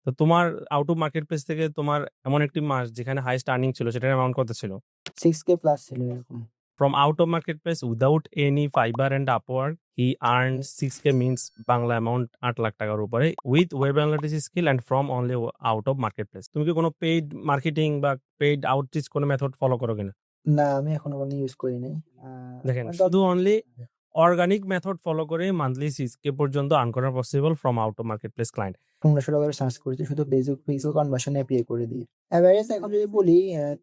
তো তোমার out of market place থেকে তোমার এমন একটি মাস যেখানে হাইয়েস্ট আর্নিং ছিল, সেটার অ্যামাউন্ট কত ছিল? 6K প্লাস ছিল এরকম। From out of marketplace without any fiber and Upwork, he earned 6K means Bangla amount 8 lakh টাকার উপরে with web analytics skill and from only out of marketplace. তুমি কি কোনো পেইড মার্কেটিং বা পেইড আউটরিচ কোনো মেথড ফলো করো কিনা? না, আমি এখনো কোনো ইউজ করি নাই। দেখেন, মানে শুধু অনলি অর্গানিক মেথড ফলো করে মান্থলি 6K পর্যন্ত আর্ন করা possible from out of marketplace client. $1500 search করেছি শুধু বেসিক পিক্সেল কনভার্সন এপিআই করে দিয়ে। এভারেজ এখন যদি বলি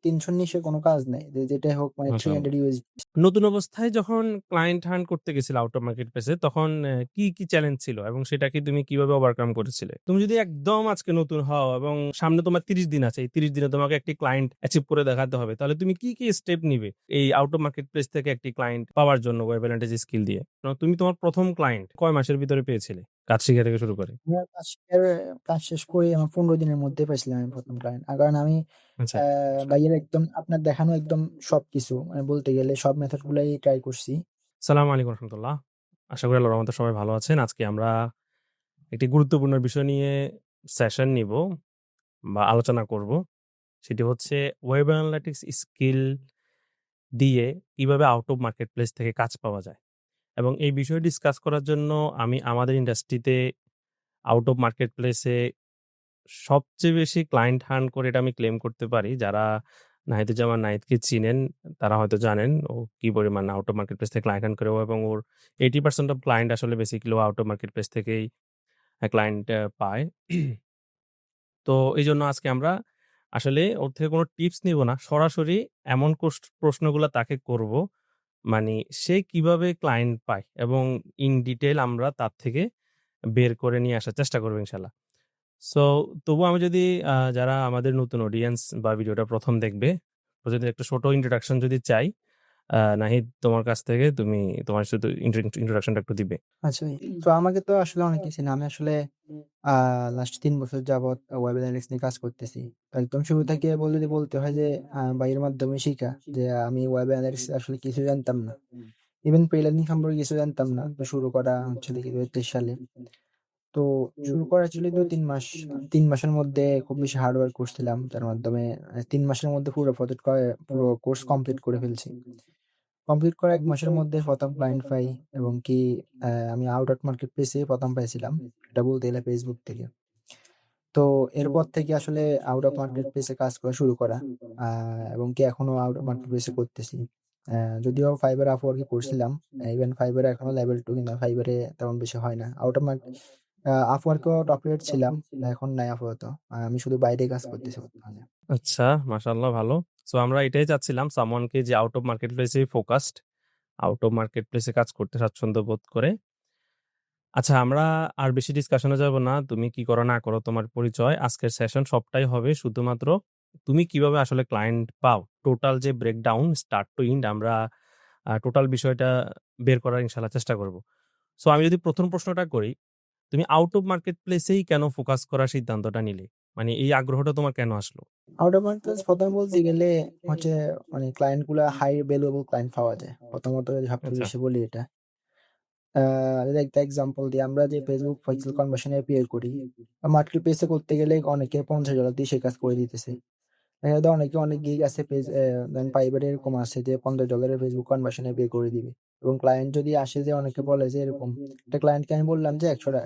300 নিচে কোনো কাজ নাই। যেটাই হোক মানে মাশাআল্লাহ। 300 ইউএস। নতুন অবস্থায় যখন ক্লায়েন্ট হান্ট করতে গেছিলে আউট অফ মার্কেট প্লেসে, তখন কি চ্যালেঞ্জ ছিল এবং সেটাকে তুমি কিভাবে ওভারকাম করেছিলে? তুমি যদি একদম আজকে নতুন হও এবং সামনে তোমার 30 দিন আছে, এই 30 দিনে তোমাকে একটি ক্লায়েন্ট অ্যাচিভ করে দেখাতে হবে, তাহলে তুমি কি স্টেপ নিবে এই আউট অফ মার্কেট প্লেস থেকে একটি ক্লায়েন্ট পাওয়ার জন্য ওয়েব অ্যানালিটিক্স স্কিল দিয়ে? তুমি তোমার প্রথম ক্লায়েন্ট কয় মাসের ভিতরে পেয়েছিলে কাজ শিখা থেকে শুরু করে? আমার কাজ শেষ করে আমার 15 দিনের মধ্যে পাইছিলাম আমি ১ম ক্লায়েন্ট। কারণ আমি আচ্ছা। ভাইয়ের একদম আপনার দেখানো একদম সবকিছু মানে বলতে গেলে সব মেথড গুলাই ট্রাই করছি। সালামু আলাইকুম রহমতুল্লাহ। আশা করি আল্লাহর রহমতে সবাই ভালো আছেন। আজকে আমরা একটি গুরুত্বপূর্ণ বিষয় নিয়ে সেশন নিব বা আলোচনা করব। সেটি হচ্ছে ওয়েব অ্যানালিটিক্স স্কিল দিয়ে কিভাবে আউট অফ মার্কেট প্লেস থেকে কাজ পাওয়া যায়। এবং এই বিষয়ে ডিসকাস করার জন্য আমি আমাদের ইন্ডাস্ট্রিতে আউট অফ মার্কেট প্লেসে সবচেয়ে বেশি ক্লায়েন্ট হার্ন করে এটা আমি ক্লেম করতে পারি। যারা নাহিদুজ্জামান নাহিদকে চিনেন তারা হয়তো জানেন ও কি পরিমাণ আউট অফ মার্কেট প্লেস থেকে ক্লায়েন্ট হার্ন করে, এবং ওর 80% অফ ক্লায়েন্ট আসলে basically out of market place থেকেই ক্লায়েন্ট পায়। তো এইজন্য আজকে আমরা আসলে ওর থেকে কোনো টিপস নিব না। সরাসরি এমন প্রশ্নগুলা তাকে করব, মানে সে কিভাবে ক্লায়েন্ট পায় এবং ইন ডিটেইল আমরা তার থেকে বের করে নিয়ে আসার চেষ্টা করব ইনশাআল্লাহ। সো তবুও আমি যদি যারা আমাদের নতুন অডিয়েন্স বা ভিডিওটা ১ম দেখবে, ও যদি একটা ছোট ইন্ট্রোডাকশন যদি চাই, নাহিদ তোমার কাছ থেকে তুমি তোমার শুধু ইন্ট্রোডাকশনটা একটু দিবে। আচ্ছা ভাই। তো আমাকে তো আসলে অনেকেই চেনে। আমি আসলে আ লাস্ট ৩ বছর যাবৎ ওয়েব অ্যানালিটিক্স নিয়ে কাজ করতেছি। একদম শুরু থেকে যদি বলতে হয় যে ভাইয়ের মাধ্যমে শিখা যে আমি ওয়েব অ্যানালিটিক্স আসলে কিছু জানতাম না। ইভেন ফ্রিল্যান্সিং সম্পর্কে কিছু জানতাম না। তো শুরু করা হচ্ছে দেখি ২০২৩ সালে। তো শুরু করা ছিল ২-৩ মাস। ৩ মাসের মধ্যে খুব বেশি হার্ড ওয়ার্ক করছিলাম। তার মাধ্যমে ৩ মাসের মধ্যে পুরো কোর্স কমপ্লিট করে ফেলছি। কমপ্লিট করা ১ মাসের মধ্যে ১ম ক্লায়েন্ট পাই এবং কি আমি আউট অফ মার্কেট প্লেসে ১ম পাইছিলাম। এটা বলতে গেলে Facebook থেকে। তো এরপর থেকে আসলে আউট অফ মার্কেট প্লেসে কাজ করা শুরু করা। আ এবং কি এখনো আউট অফ মার্কেট প্লেসে করতেছি। যদিও Fiverr, Upwork এ করছিলাম। ইভেন Fiverr এ এখনো লেভেল 2 কিন্তু Fiverr এ তেমন বেশি হয় না। আউট অফ মার্কেট Upwork এও টপ রেট ছিলাম। এখন নাই আপাতত। আমি শুধু বাইরে কাজ করতেছি বর্তমানে। আচ্ছা, মাশাআল্লাহ ভালো। সো আমরা এটাই চাচ্ছিলাম সামওয়ানকে যে আউট অফ মার্কেট প্লেসেই ফোকাসড, আউট অফ মার্কেট প্লেসে কাজ করতে স্বাচ্ছন্দ্য বোধ করে। আচ্ছা, আমরা আর বেশি ডিসকাশনে যাব না। তুমি কি করো না করো তোমার পরিচয়। আজকের সেশন সবটাই হবে শুধুমাত্র তুমি কিভাবে আসলে ক্লায়েন্ট পাও। টোটাল যে ব্রেকডাউন স্টার্ট টু এন্ড আমরা টোটাল বিষয়টা বের করার ইনশাআল্লাহ চেষ্টা করব। সো আমি যদি ১ম প্রশ্নটা করি, তুমি আউট অফ মার্কেট প্লেসেই কেন ফোকাস করার সিদ্ধান্তটা নিলে? মানে এই আগ্রহটা তোমার কেন আসলো? আউট অফ মার্কেট প্লেস ১ম বলতে গেলে হচ্ছে মানে ক্লায়েন্ট গুলা হাই ভ্যালুয়েবল ক্লায়েন্ট পাওয়া যায়। প্রথমত সবচেয়ে আচ্ছা, বেশি বলি এটা। আ যদি একটা এক্সাম্পল দিই, আমরা যে Facebook পিক্সেল কনভার্সন এপিআই করি, মার্কেট প্লেসে করতে গেলে অনেকে $৫০ দিয়ে সে কাজ করে দিতেছে। দেখা যায় অনেকে অনেক গিগ আছে পেজ ধরেন Fiverr এরকম আছে যে $৫০ এর Facebook কনভার্সন এপিআই করে দিবে। এবং ক্লায়েন্ট যদি আসে যে অনেকে বলে যে এরকম, একটা ক্লায়েন্টকে আমি বললাম যে $১০০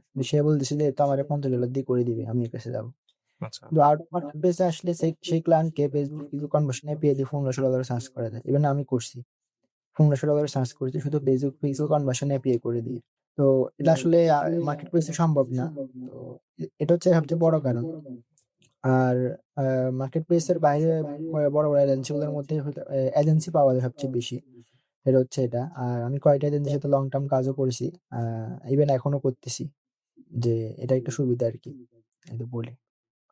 কিন্তু সে বলতেছে যে, "এ তো আমারে $৫০ দিয়ে করে দিবে। আমি এর কাছে যাবো।" আচ্ছা, কিন্তু আউট অফ মার্কেট প্লেসে আসলে সেই ক্লায়েন্টকে Facebook কিছু কনভার্সন এপিআই দিয়ে $১৫০০ চার্জ করা যায়। ইভেন আমি করছি। $১৫০০ চার্জ করেছি শুধু পিক্সেল কনভার্সন এপিআই করে দিয়ে। তো এটা আসলে মার্কেট প্লেসে সম্ভব না। তো এটা হচ্ছে সবচেয়ে বড় কারণ। আর আ মার্কেট প্লেসের বাইরে বড় এজেন্সি গুলোর মধ্যে হয়তো এজেন্সি পাওয়া যায় সবচেয়ে বেশি। এটা হচ্ছে এটা। আর আমি কয়েকটা এজেন্সির সাথে লং টার্ম কাজও করেছি। আ ইভেন এখনো করতেছি। যে এটা একটা সুবিধা আরকি। যদি বলি।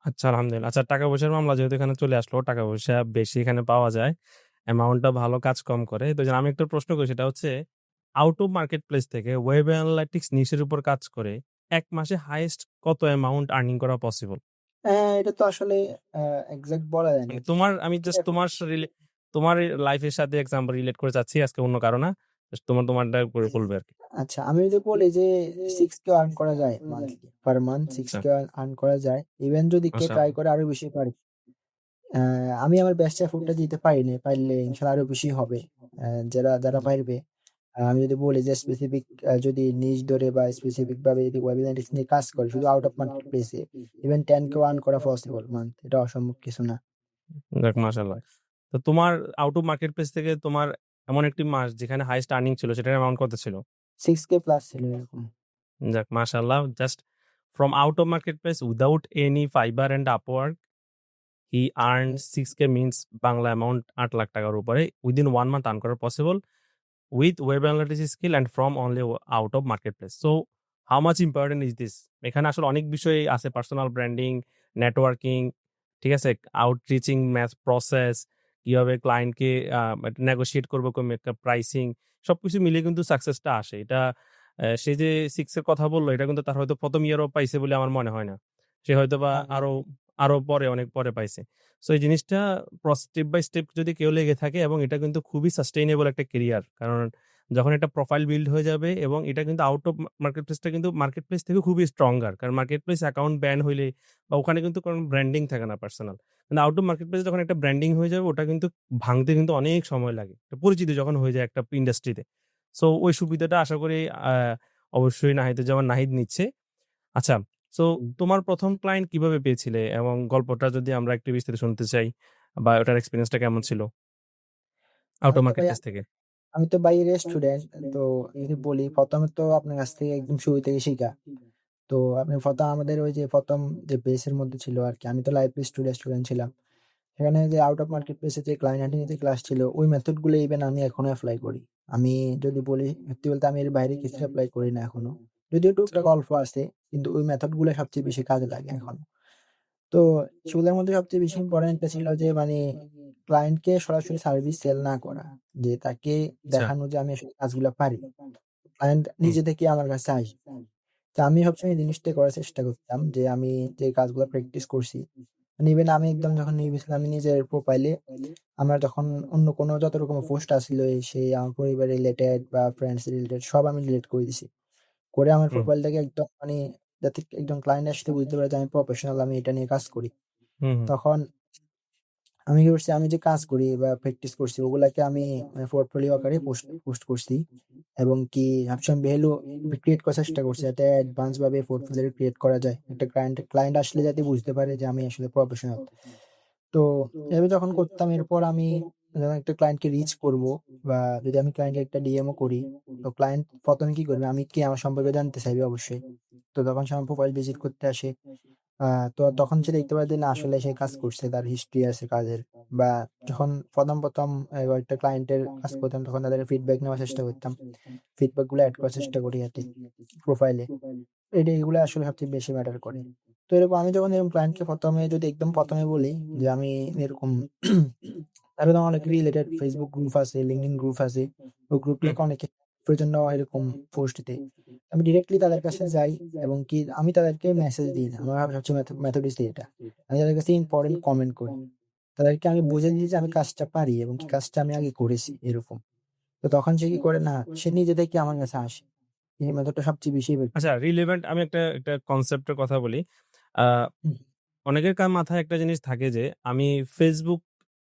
আচ্ছা আলহামদুলিল্লাহ। আচ্ছা, টাকা-পয়সার মামলা যেহেতু এখানে চলে আসলো, টাকা-পয়সা বেশি এখানে পাওয়া যায়। অ্যামাউন্টটা ভালো, কাজ কম করে। তো আমি একটা প্রশ্ন করি, সেটা হচ্ছে আউট অফ মার্কেট প্লেস থেকে ওয়েব অ্যানালিটিক্স নিশের উপর কাজ করে ১ মাসে হাইয়েস্ট কত অ্যামাউন্ট আর্নিং করা পসিবল? এটা তো আসলে আ এক্সাক্ট বলা যায় না। মানে আমি জাস্ট তোমার লাইফ এর সাথে এক্সাম্পল রিলেট করে চাচ্ছি, আজকে অন্য কারো না। তোমারটা করে বলবে আরকি। আচ্ছা, আমি যদি বলি যে 6K আর্ন করা যায় মান্থলি, পার মান্থ আচ্ছা, 6K আর্ন করা যায়। ইভেন যদি কেউ ট্রাই মাশাআল্লাহ। করে আরো বেশি পারে। আ আমি আমার বেস্ট এফোর্টটা দিতে পারিনি। পারলে ইনশাআল্লাহ আরো বেশি হবে। যারা জি, পারবে, আমি যদি বলি যে স্পেসিফিক যদি নিশ ধরে বা স্পেসিফিক ভাবে যদি ওয়েব অ্যানালিটিক্স নিয়ে কাজ করে শুধু আউট অফ মার্কেট প্লেসে ইভেন 10K আর্ন করা পসিবল মান্থ। এটা অসম্ভব কিছু না। যাক মাশাআল্লাহ। তো তোমার আউট অফ মার্কেট প্লেস থেকে তোমার এমন একটি মাস যেখানে হাইয়েস্ট আর্নিং ছিল সেটার অ্যামাউন্ট কত ছিল? 6K প্লাস ছিল এরকম। যাক মাশাআল্লাহ। Just from out of market place without any fibre and Upwork he earned 6K means Bangla amount ৳৮,০০,০০০ র উপরে উইদিন 1 মান্থ আর্ন করা possible with web analytics skill and from only out of marketplace. So how much important is this? এখানে আসলে অনেক বিষয় আছে personal branding, networking, ঠিক আছে? আউটরিচিং ম্যাথ প্রসেস, কিভাবে ক্লায়েন্টকে নেগোশিয়েট করবো প্রাইসিং সবকিছু মিলিয়ে কিন্তু সাকসেসটা আসে। এটা সে যে 6 এর কথা বলল এটা কিন্তু তার হয়তো ১ম ইয়ারেও পাইছে বলে আমার মনে হয় না। সে হয়তোবা হ্যাঁ, হ্যাঁ। আরো পরে অনেক পরে পাইছে। সো এই জিনিসটা স্টেপ বাই স্টেপ যদি কেউ লেগে থাকে এবং এটা কিন্তু খুবই সাস্টেইনেবল একটা ক্যারিয়ার। কারণ যখন একটা প্রোফাইল বিল্ড হয়ে যাবে এবং এটা কিন্তু আউট অফ মার্কেট প্লেসটা কিন্তু মার্কেট প্লেস থেকে খুবই স্ট্রঙ্গার। কারণ মার্কেট প্লেস অ্যাকাউন্ট ব্যান হইলে বা ওখানে কিন্তু কোনো ব্র্যান্ডিং থাকে না পার্সোনাল। কিন্তু আউট অফ মার্কেট প্লেস যখন একটা ব্র্যান্ডিং হয়ে যাবে ওটা কিন্তু ভাঙতে কিন্তু অনেক সময় লাগে। একটা পরিচিতি যখন হয়ে যায় একটা ইন্ডাস্ট্রিতে। সো ওই সুবিধাটা আশা করি আ অবশ্যই নাহিদুজ্জামান নাহিদ নিচ্ছে। আচ্ছা, সো হুম। তোমার ১ম ক্লায়েন্ট কিভাবে পেয়েছিলে? এবং গল্পটা যদি আমরা একটু বিস্তারিত শুনতে চাই বা ওটার এক্সপেরিয়েন্সটা কেমন ছিল? আউট আমি অফ তো মার্কেট ভাই প্লেস থেকে? আমি তো বাইরের স্টুডেন্ট। তো যদি বলি ১ম এ তো আপনার কাছ থেকে একদম শুরু থেকে শিখা। তো আপনি ১ম আমাদের ওই যে ১ম যে বেসের মধ্যে ছিল আরকি। আমি তো লাইব্রেরি স্টুডেন্ট ছিলাম। সেখানে যে আউট অফ মার্কেট প্লেস এ যে ক্লায়েন্ট হান্টিং এর যে ক্লাস ছিল ওই মেথড গুলো ইভেন আমি এখনো এপ্লাই করি। আমি যদি বলি সত্যি বলতে আমি এর বাইরে কিছু এপ্লাই করি না এখনো। যদিও আচ্ছা। টুকটাক অল্প আছে কিন্তু ওই মেথড গুলো সবচেয়ে বেশি কাজে লাগে এখনো। তো সেগুলোর মধ্যে সবচেয়ে বেশি ইম্পোর্টেন্ট টা ছিল যে মানে ক্লায়েন্টকে সরাসরি সার্ভিস সেল না করা। যে তাকে আচ্ছা। দেখানো যে আমি আসলে কাজগুলা পারি। ক্লায়েন্ট হুম, নিজে থেকে আমার কাছে আসে। তো আমি সবসময় এই জিনিসটাই করার চেষ্টা করতাম যে আমি যে কাজগুলো প্র্যাকটিস করছি, মানে ইভেন আমি একদম যখন নির্ভেছিলাম আমি নিজের প্রোফাইলে আমার যখন অন্য কোনো যত রকমের পোস্ট আসছিল সেই আমার পরিবার রিলেটেড বা ফ্রেন্ডস রিলেটেড সব আমি ডিলিট করে দিছি। করে আমার হুম, প্রোফাইলটাকে একদম মানে যাতে একদম ক্লায়েন্ট আসলে বুঝতে পারে যে আমি প্রফেশনাল, আমি এটা নিয়ে কাজ করি। হুম, হুম, তখন আমি কি করছি, আমি যে কাজ করি বা প্র্যাকটিস করছি ওগুলাকে আমি পোর্টফোলিও আকারে পোস্ট পোস্ট করছি এবং কি সবসময় ভ্যালু ক্রিয়েট করার চেষ্টা করছি যাতে অ্যাডভান্স ভাবে পোর্টফোলিও ক্রিয়েট করা যায়। একটা ক্লায়েন্ট আসলে যাতে বুঝতে পারে যে আমি আসলে প্রফেশনাল। তো এভাবে যখন করতাম এরপর আমি যখন একটা ক্লায়েন্টকে রিচ করব বা যদি আমি ক্লায়েন্টকে একটা ডিএমও করি, তো ক্লায়েন্ট ১ম এ কি করবে? আমি কে আমার সম্পর্কে জানতে চাইবে অবশ্যই। তো তখন সে আমার প্রোফাইল ভিজিট করতে আসে। আ তো তখন সে দেখতে পারে যে না আসলে সে কাজ করছে, তার হিস্ট্রি আছে কাজের। বা যখন ১ম কয়েকটা ক্লায়েন্টের কাজ করতাম তখন তাদের ফিডব্যাক নেওয়ার চেষ্টা করতাম। ফিডব্যাক গুলো এড করার চেষ্টা করি আরকি প্রোফাইলে। এগুলো আসলে সবচেয়ে বেশি ম্যাটার করে। তো এরকম আমি যখন এরকম ক্লায়েন্টকে ১ম এ যদি একদম ১ম এ বলি যে আমি এরকম আরো তো অনেক রিলেটেড Facebook গ্রুপ আছে, LinkedIn গ্রুপ আছে। ওই হুম, গ্রুপগুলোকে অনেকে জন্য এরকম পোস্ট দেয়। আমি ডিরেক্টলি তাদের কাছে যাই এবং কি আমি তাদেরকে মেসেজ দিই না। আমার সবচেয়ে মেথড হচ্ছে এটা। আমি তাদের কাছে ইম্পোর্টেন্ট কমেন্ট করি। তাদেরকে আমি বুঝিয়ে দিই যে আমি কাজটা পারি এবং কি কাজটা আমি আগে করেছি এরকম। তো তখন সে কি করে না, সে নিজে থেকে আমার কাছে আসে। এই মেথডটা সবচেয়ে বেশি আচ্ছা রিলেভেন্ট আমি একটা কনসেপ্টের কথা বলি। আ হুম। অনেকের মাথায় একটা জিনিস থাকে যে আমি Facebook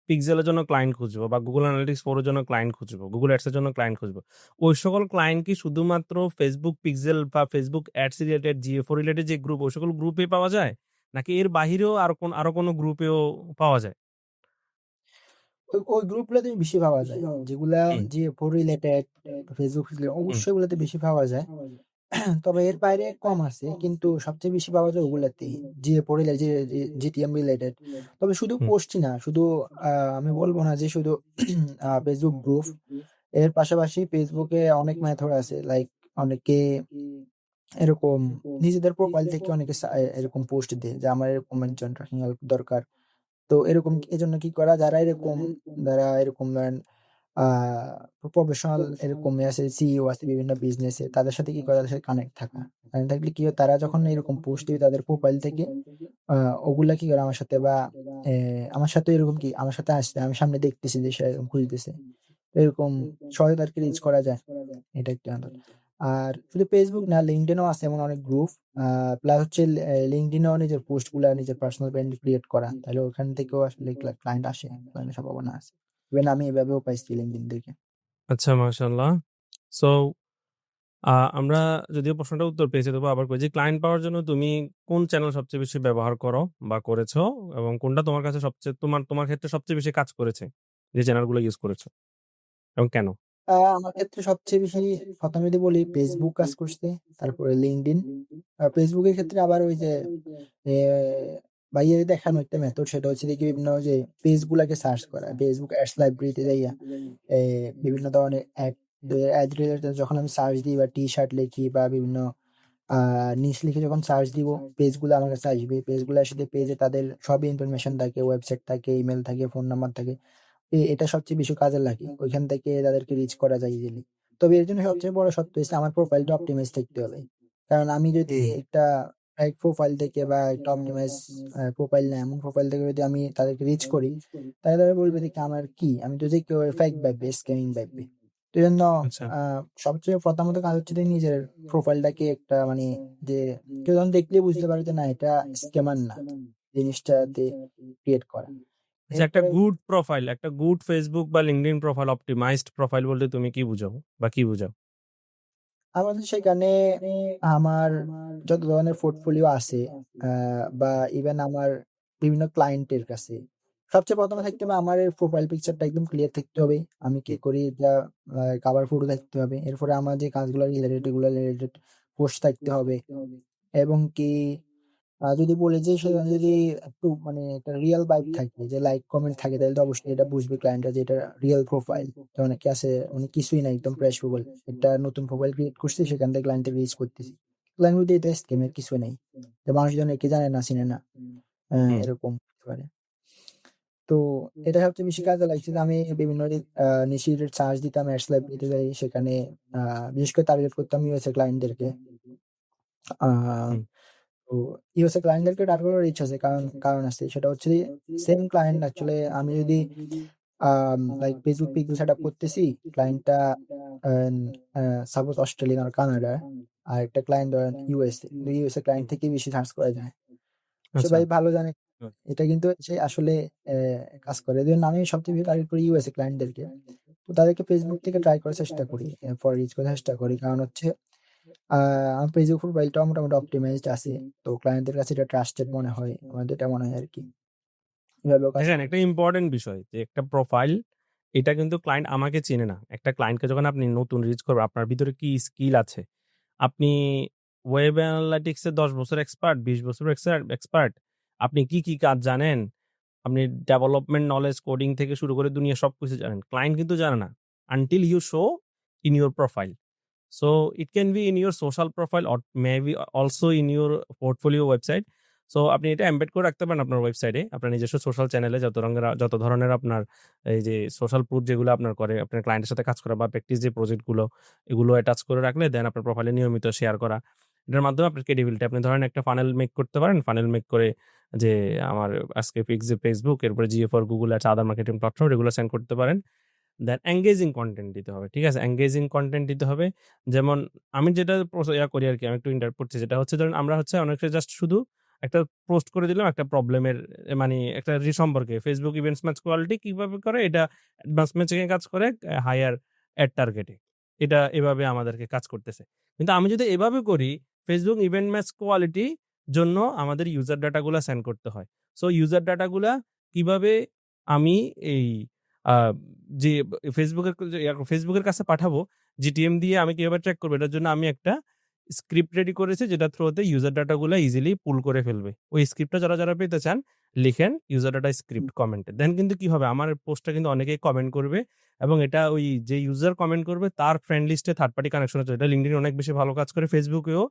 পিক্সেল এর জন্য ক্লায়েন্ট খুঁজবো বা Google Analytics 4 এর জন্য ক্লায়েন্ট খুঁজবো, Google Ads এর জন্য ক্লায়েন্ট খুঁজবো। ওই সকল ক্লায়েন্ট কি শুধুমাত্র Facebook পিক্সেল বা Facebook Ads related, GA4 related যে গ্রুপ ওই সকল গ্রুপে পাওয়া যায়? নাকি এর বাহিরেও আরো কোনো গ্রুপেও পাওয়া যায়? ওই গ্রুপগুলাতেই বেশি পাওয়া যায়। যেগুলা হুম, GA4 রিলেটেড Facebook রিলেটেড হুম, অবশ্যই ওগুলাতে বেশি পাওয়া যায়। তবে এর বাইরে কম আছে। কিন্তু সবচেয়ে বেশি পাওয়া যায় ওগুলাতেই। GA4 related GTM related. তবে শুধু হুম, পোস্টই না, শুধু আ আমি বলব না যে শুধু Facebook গ্রুপ। এর পাশাপাশি Facebook এ অনেক মেথড আছে। লাইক অনেকে এরকম নিজেদের প্রোফাইল থেকে অনেকে এরকম পোস্ট দেয় যে আমার এরকম একজন ট্র্যাকিং হেল্প দরকার। তো এরকম এজন্য কি করা যারা এরকম ধরেন আ প্রফেশনাল এরকম আছে, সিইও আছে বিভিন্ন বিজনেসে তাদের সাথে কি করা? তাদের সাথে কানেক্ট থাকা। কানেক্ট থাকলে কি হয়? তারা যখন এরকম পোস্ট দিবে তাদের প্রোফাইল থেকে আ ওগুলা কি করে আমার সাথে বা আমার সাথে এরকম আমার সাথে আসছে। আমি সামনে দেখতেছি যে সে এরকম খুঁজতেছে। এরকম সহজে তাদেরকে রিচ করা যায়। এটা একটা মেথড। আর শুধু Facebook না, LinkedIn ও আছে এমন অনেক গ্রুপ। প্লাস হচ্ছে LinkedIn এও নিজের পোস্টগুলা নিজের পার্সোনাল ব্র্যান্ড ক্রিয়েট করা। তাহলে ওখান থেকেও আসলে ক্লায়েন্ট আসে, ক্লায়েন্টের সম্ভাবনা আছে। ইভেন আমি এভাবেও পাইছি LinkedIn থেকে। আচ্ছা, মাশাআল্লাহ। সো আমরা যদিও প্রশ্নটার উত্তর পেয়েছি, তবু আবার কই যে ক্লায়েন্ট পাওয়ার জন্য তুমি কোন চ্যানেল সবচেয়ে বেশি ব্যবহার করো বা করেছো, এবং কোনটা তোমার কাছে সবচেয়ে তোমার ক্ষেত্রে সবচেয়ে বেশি কাজ করেছে, যে চ্যানেলগুলো ইউজ করেছো, এবং কেন? আমার ক্ষেত্রে সবচেয়ে বেশি ১ম যদি বলি Facebook কাজ করছে, তারপরে LinkedIn। Facebook এর ক্ষেত্রে আবার ওই যে এ ভাইয়া দেখানো একটা মেথড, সেটা হচ্ছে যে কি বিভিন্ন যে পেজ গুলাকে সার্চ করা। Facebook অ্যাডস লাইব্রেরিতে যাইয়া এ বিভিন্ন ধরনের অ্যাড রিলেটেড যখন আমি সার্চ দিই বা টি-শার্ট লিখি বা বিভিন্ন আ নিশ লিখে যখন সার্চ দিব, পেজগুলো আমার কাছে আসবে। পেজগুলো আসলে পেজে তাদের সবই ইনফরমেশন থাকে, ওয়েবসাইট থাকে, ইমেইল থাকে, ফোন নাম্বার থাকে। এটা সবচেয়ে বেশি কাজে লাগে। ওইখান থেকে তাদেরকে রিচ করা যায় ইজিলি। তবে এর জন্য সবচেয়ে বড় শর্ত হচ্ছে আমার প্রোফাইলটা অপটিমাইজ থাকতে হবে। কারণ আমি যদি হুম, একটা ফেক প্রোফাইল থেকে বা একটা অপটিমাইজ প্রোফাইল না, এমন প্রোফাইল থেকে যদি আমি তাদেরকে রিচ করি, তাহলে তারা বলবে যে কি আমার কি? আমি তো যে কেউ ফেক ভাববে, স্ক্যামিং ভাববে। তো এজন্য আচ্ছা। আ সবচেয়ে প্রথমত কাজ হচ্ছে যে নিজের প্রোফাইলটাকে একটা মানে যে কেউ যখন দেখলেই বুঝতে পারে যে না এটা স্ক্যামার না। জিনিসটাতে ক্রিয়েট করা। আচ্ছা, একটা এরপরে গুড প্রোফাইল, একটা গুড Facebook বা LinkedIn প্রোফাইল, অপটিমাইজড প্রোফাইল বলতে তুমি কি বুঝাও বা কি বুঝাও? আমাদের সেখানে আমার যত ধরনের পোর্টফোলিও আছে আ বা ইভেন আমার বিভিন্ন ক্লায়েন্টের কাছে সবচেয়ে ১ম এ থাকতে হবে আমার প্রোফাইল পিকচারটা একদম ক্লিয়ার থাকতে হবে। আমি কি করি এটা কভার ফটো থাকতে হবে। এরপরে আমার যে কাজগুলো রিলেটেড এগুলো রিলেটেড পোস্ট থাকতে হবে এবং কি যদি বলি যে সেখানে যদি একটু মানে একটা রিয়াল ভাইব থাকে যে লাইক কমেন্ট থাকে তাহলে তো অবশ্যই এটা বুঝবে ক্লায়েন্টরা যে এটা রিয়াল প্রোফাইল। তো অনেকে আছে মানে কিছুই নাই একদম ফ্রেশ প্রোফাইল। একটা নতুন প্রোফাইল ক্রিয়েট করছি সেখান থেকে ক্লায়েন্টকে রিচ করতেছি। ক্লায়েন্ট বলতে এটা স্ক্যামের কিছু নাই। যে মানুষজন একে জানে না, চিনে না। হুম, এরকম হতে পারে। তো এটা সবচেয়ে বেশি কাজে লাগছে যে আমি বিভিন্ন নিশি সার্চ দিতাম অ্যাডস লাইব্রেরিতে যাই সেখানে আ বিশেষ করে টার্গেট করতাম ইউএসএ ক্লায়েন্টদেরকে। আ হুম, তো ইউএসএ ক্লায়েন্টদেরকে টার্গেট করার ইচ্ছা আছে। কারণ আছে। সেটা হচ্ছে যে সেম ক্লায়েন্ট অ্যাকচুয়ালি আমি যদি লাইক Facebook পিক্সেল সেটআপ করতেছি, ক্লায়েন্টটা আন আ সাপোজ অস্ট্রেলিয়ান আর কানাডার। আরেকটা ক্লায়েন্ট ধরেন ইউএসএ। কিন্তু ইউএসএ ক্লায়েন্ট হুম, থেকেই বেশি সার্চ করা যায়। সে আচ্ছা। ভাই ভালো জানে। এটা কিন্তু সে আসলে কাজ করে। এজন্য আমি সবচেয়ে বেশি টার্গেট করি ইউএসএ ক্লায়েন্টদেরকে। তো তাদেরকে Facebook থেকে ট্রাই করার চেষ্টা করি। এরপর রিচ করার চেষ্টা করি। কারণ হচ্ছে আ আমার Facebook প্রোফাইলটাও মোটামুটি অপটিমাইজড আছে। তো ক্লায়েন্টদের কাছে এটা ট্রাস্টেড মনে হয়। আমার যেটা মনে হয় আরকি। এভাবেও কাজ দেখেন, করে। একটা ইম্পোর্টেন্ট বিষয় যে একটা প্রোফাইল, এটা কিন্তু ক্লায়েন্ট আমাকে চেনে না। একটা ক্লায়েন্টকে যখন আপনি নতুন রিচ করবেন, আপনার ভিতরে কি স্কিল আছে? আপনি ওয়েব অ্যানালিটিক্স এ ১০ বছর এক্সপার্ট, ২০ বছর এক্সপার্ট। আপনি কি কাজ জানেন? আপনি ডেভেলপমেন্ট নলেজ, কোডিং থেকে শুরু করে দুনিয়ার সবকিছু জানেন। ক্লায়েন্ট কিন্তু জানে না। Until you show in your profile. So it can be in your social profile or maybe also in your portfolio website. So আপনি এটা এমবেড করে রাখতে পারেন আপনার ওয়েবসাইটে। আপনার নিজস্ব সোশ্যাল চ্যানেলে যত ধরনের আপনার এই যে সোশ্যাল প্রুফ যেগুলো আপনার করে আপনার ক্লায়েন্টের সাথে কাজ করা বা প্র্যাকটিস যে প্রজেক্ট গুলো, এগুলো অ্যাটাচ করে রাখলে দেন আপনার প্রোফাইলে নিয়মিত শেয়ার করা। এটার মাধ্যমে আপনার ক্রেডিবিলিটি, আপনি ধরেন একটা ফানেল মেক করতে পারেন। ফানেল মেক করে যে আমার আজকে Facebook, এরপরে Jio for Google ads, other marketing platform, এগুলো সেন্ড করতে পারেন। দেন এনগেজিং কনটেন্ট দিতে হবে। ঠিক আছে? এনগেজিং কনটেন্ট দিতে হবে। যেমন আমি যেটা করি আরকি, আমি একটু ইন্টারপ্ট করছি। যেটা হচ্ছে ধরেন আমরা হচ্ছে অনেকটা জাস্ট শুধু একটা পোস্ট করে দিলাম একটা প্রবলেমের মানে একটা সম্পর্কে। Facebook ইভেন্টস ম্যাচ কোয়ালিটি কিভাবে করে এটা অ্যাডভান্স ম্যাচিং এ কাজ করে হাইয়ার এড টার্গেটে। এটা এভাবে আমাদেরকে কাজ করতেছে। কিন্তু আমি যদি এভাবে করি, Facebook ইভেন্ট ম্যাচ কোয়ালিটি জন্য আমাদের ইউজার ডাটা গুলা সেন্ড করতে হয়। সো ইউজার ডাটা গুলা কিভাবে আমি এই আ যে Facebook এর কাছে পাঠাবো, GTM দিয়ে আমি কিভাবে ট্র্যাক করব, এটার জন্য আমি একটা স্ক্রিপ্ট রেডি করেছি, যেটার থ্রুতে ইউজার ডাটা গুলা ইজিলি পুল করে ফেলবে। ওই স্ক্রিপ্টটা যারা পেতে চান, লিখেন ইউজার ডাটা স্ক্রিপ্ট কমেন্টে। দেন কিন্তু কি হবে, আমার পোস্টটা কিন্তু অনেকেই কমেন্ট করবে, এবং এটা ওই যে ইউজার কমেন্ট করবে তার ফ্রেন্ড লিস্টে থার্ড পার্টি কানেকশন হচ্ছে। এটা LinkedIn অনেক বেশি ভালো কাজ করে, Facebook-এও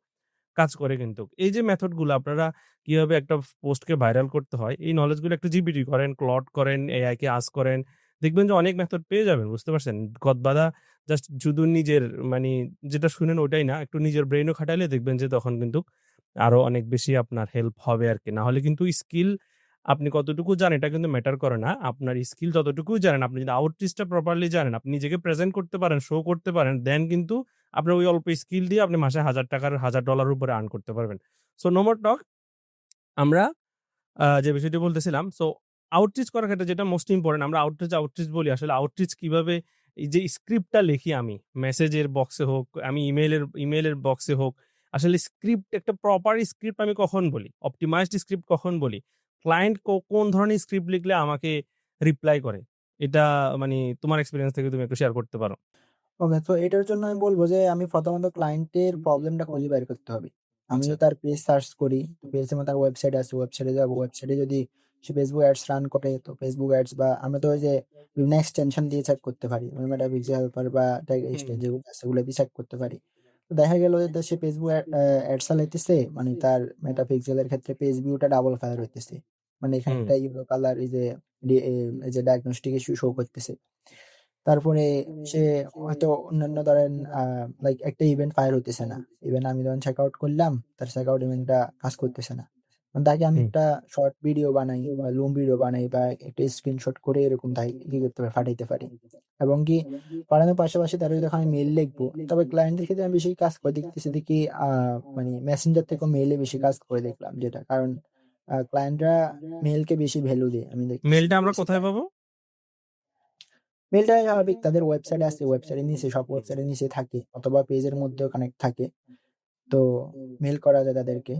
কাজ করে কিন্তু। এই যে মেথড গুলো আপনারা কিভাবে একটা পোস্টকে ভাইরাল করতে হয়, এই নলেজ গুলো একটু জিপিটি করেন, ক্লড করেন, এআই কে আস্ক করেন। দেখবেন যে অনেক মেথড পেয়ে যাবেন। বুঝতে পারছেন? গদবাঁধা জাস্ট শুধু নিজের মানি যেটা শুনেন ওটাই না, একটু নিজের ব্রেইনও খাটাইলে দেখবেন যে তখন কিন্তু আরো অনেক বেশি আপনার হেল্প হবে আরকি। না হলে কিন্তু স্কিল আপনি কতটুকু জানেন এটা কিন্তু ম্যাটার করে না। আপনার স্কিল যতটুকুই জানেন, আপনি যদি আউটরিচটা প্রপারলি জানেন, আপনি নিজেকে প্রেজেন্ট করতে পারেন, শো করতে পারেন, দেন কিন্তু আপনার ওই অল্প স্কিল দিয়ে আপনি মাসে ৳১,০০০ $১,০০০ উপরে আর্ন করতে পারবেন। সো নো মোর টক। আমরা যে বিষয়টি বলতেছিলাম, সো আউটরিচ করার ক্ষেত্রে যেটা মোস্ট ইম্পোর্টেন্ট, আমরা আউটরিচ বলি। আসলে আউটরিচ কিভাবে, এই যে স্ক্রিপ্টটা লিখি আমি, মেসেজের বক্সে হোক, আমি ইমেইলের বক্সে হোক, আসলে স্ক্রিপ্ট, একটা প্রপার স্ক্রিপ্ট আমি কখন বলি? অপটিমাইজড স্ক্রিপ্ট কখন বলি? ক্লায়েন্ট কোন ধরনের স্ক্রিপ্ট লিখলে আমাকে রিপ্লাই করে? এটা মানে তোমার এক্সপেরিয়েন্স থেকে তুমি একটু শেয়ার করতে পারো। ওকে, তো এটার জন্য আমি বলব যে আমি প্রথমত ক্লায়েন্টের প্রবলেমটা খুঁজে বের করতে হবে। আমি আচ্ছা। যদি তার পেজ সার্চ করি, পেজের মধ্যে তার ওয়েবসাইট আছে, ওয়েবসাইটে যাবো। ওয়েবসাইটে যদি সে Facebook অ্যাডস রান করে, তো Facebook অ্যাডস বা আমরা তো ওই যে বিভিন্ন এক্সটেনশন দিয়ে চেক করতে পারি। মেটাপিক্সেল হেল্পার বা ট্যাগ হুম, হুম, যেগুলো আছে ওগুলো দিয়ে চেক করতে পারি। তো দেখা গেল যে সে Facebook অ্যাড চালাইতেছে, মানে তার মেটাপিক্সেল এর ক্ষেত্রে পেজ ভিউটা ডাবল ফায়ার হইতেছে। মানে এখানে হুম, একটা ইয়েলো কালার এই যে ডায়াগনস্টিক ইস্যু শো করতেছে। তারপরে সে হয়তো অন্যান্য ধরেন লাইক একটা ইভেন্ট ফায়ার হইতেছে না। ইভেন আমি যখন চেক আউট করলাম, তার চেক আউট ইভেন্টটা কাজ করতেছে না। তাকে আমি হুম, একটা শর্ট ভিডিও বানাই বা লং ভিডিও বানাই বা একটা স্ক্রিনশট করে এরকম তাই কি করতে পারি, পাঠাইতে পারি। এবং কি পাঠানোর পাশাপাশি তার যখন আমি মেইল লিখবো, তবে ক্লায়েন্টের ক্ষেত্রে আমি বেশি কাজ করে দেখতেছি দেখি মানে মেসেঞ্জার থেকেও মেইলে বেশি কাজ করে দেখলাম যেটা। কারণ ক্লায়েন্টরা মেইলকে বেশি ভ্যালু দেয় আমি দেখতেছি। মেইলটা ঠিক আমরা আছে? কোথায় পাবো? মেইলটা স্বাভাবিক তাদের ওয়েবসাইট আছে, ওয়েবসাইটের নিচে সব ওয়েবসাইটের নিচে থাকে অথবা পেজের মধ্যেও কানেক্ট থাকে। তো মেইল করা যায় তাদেরকে।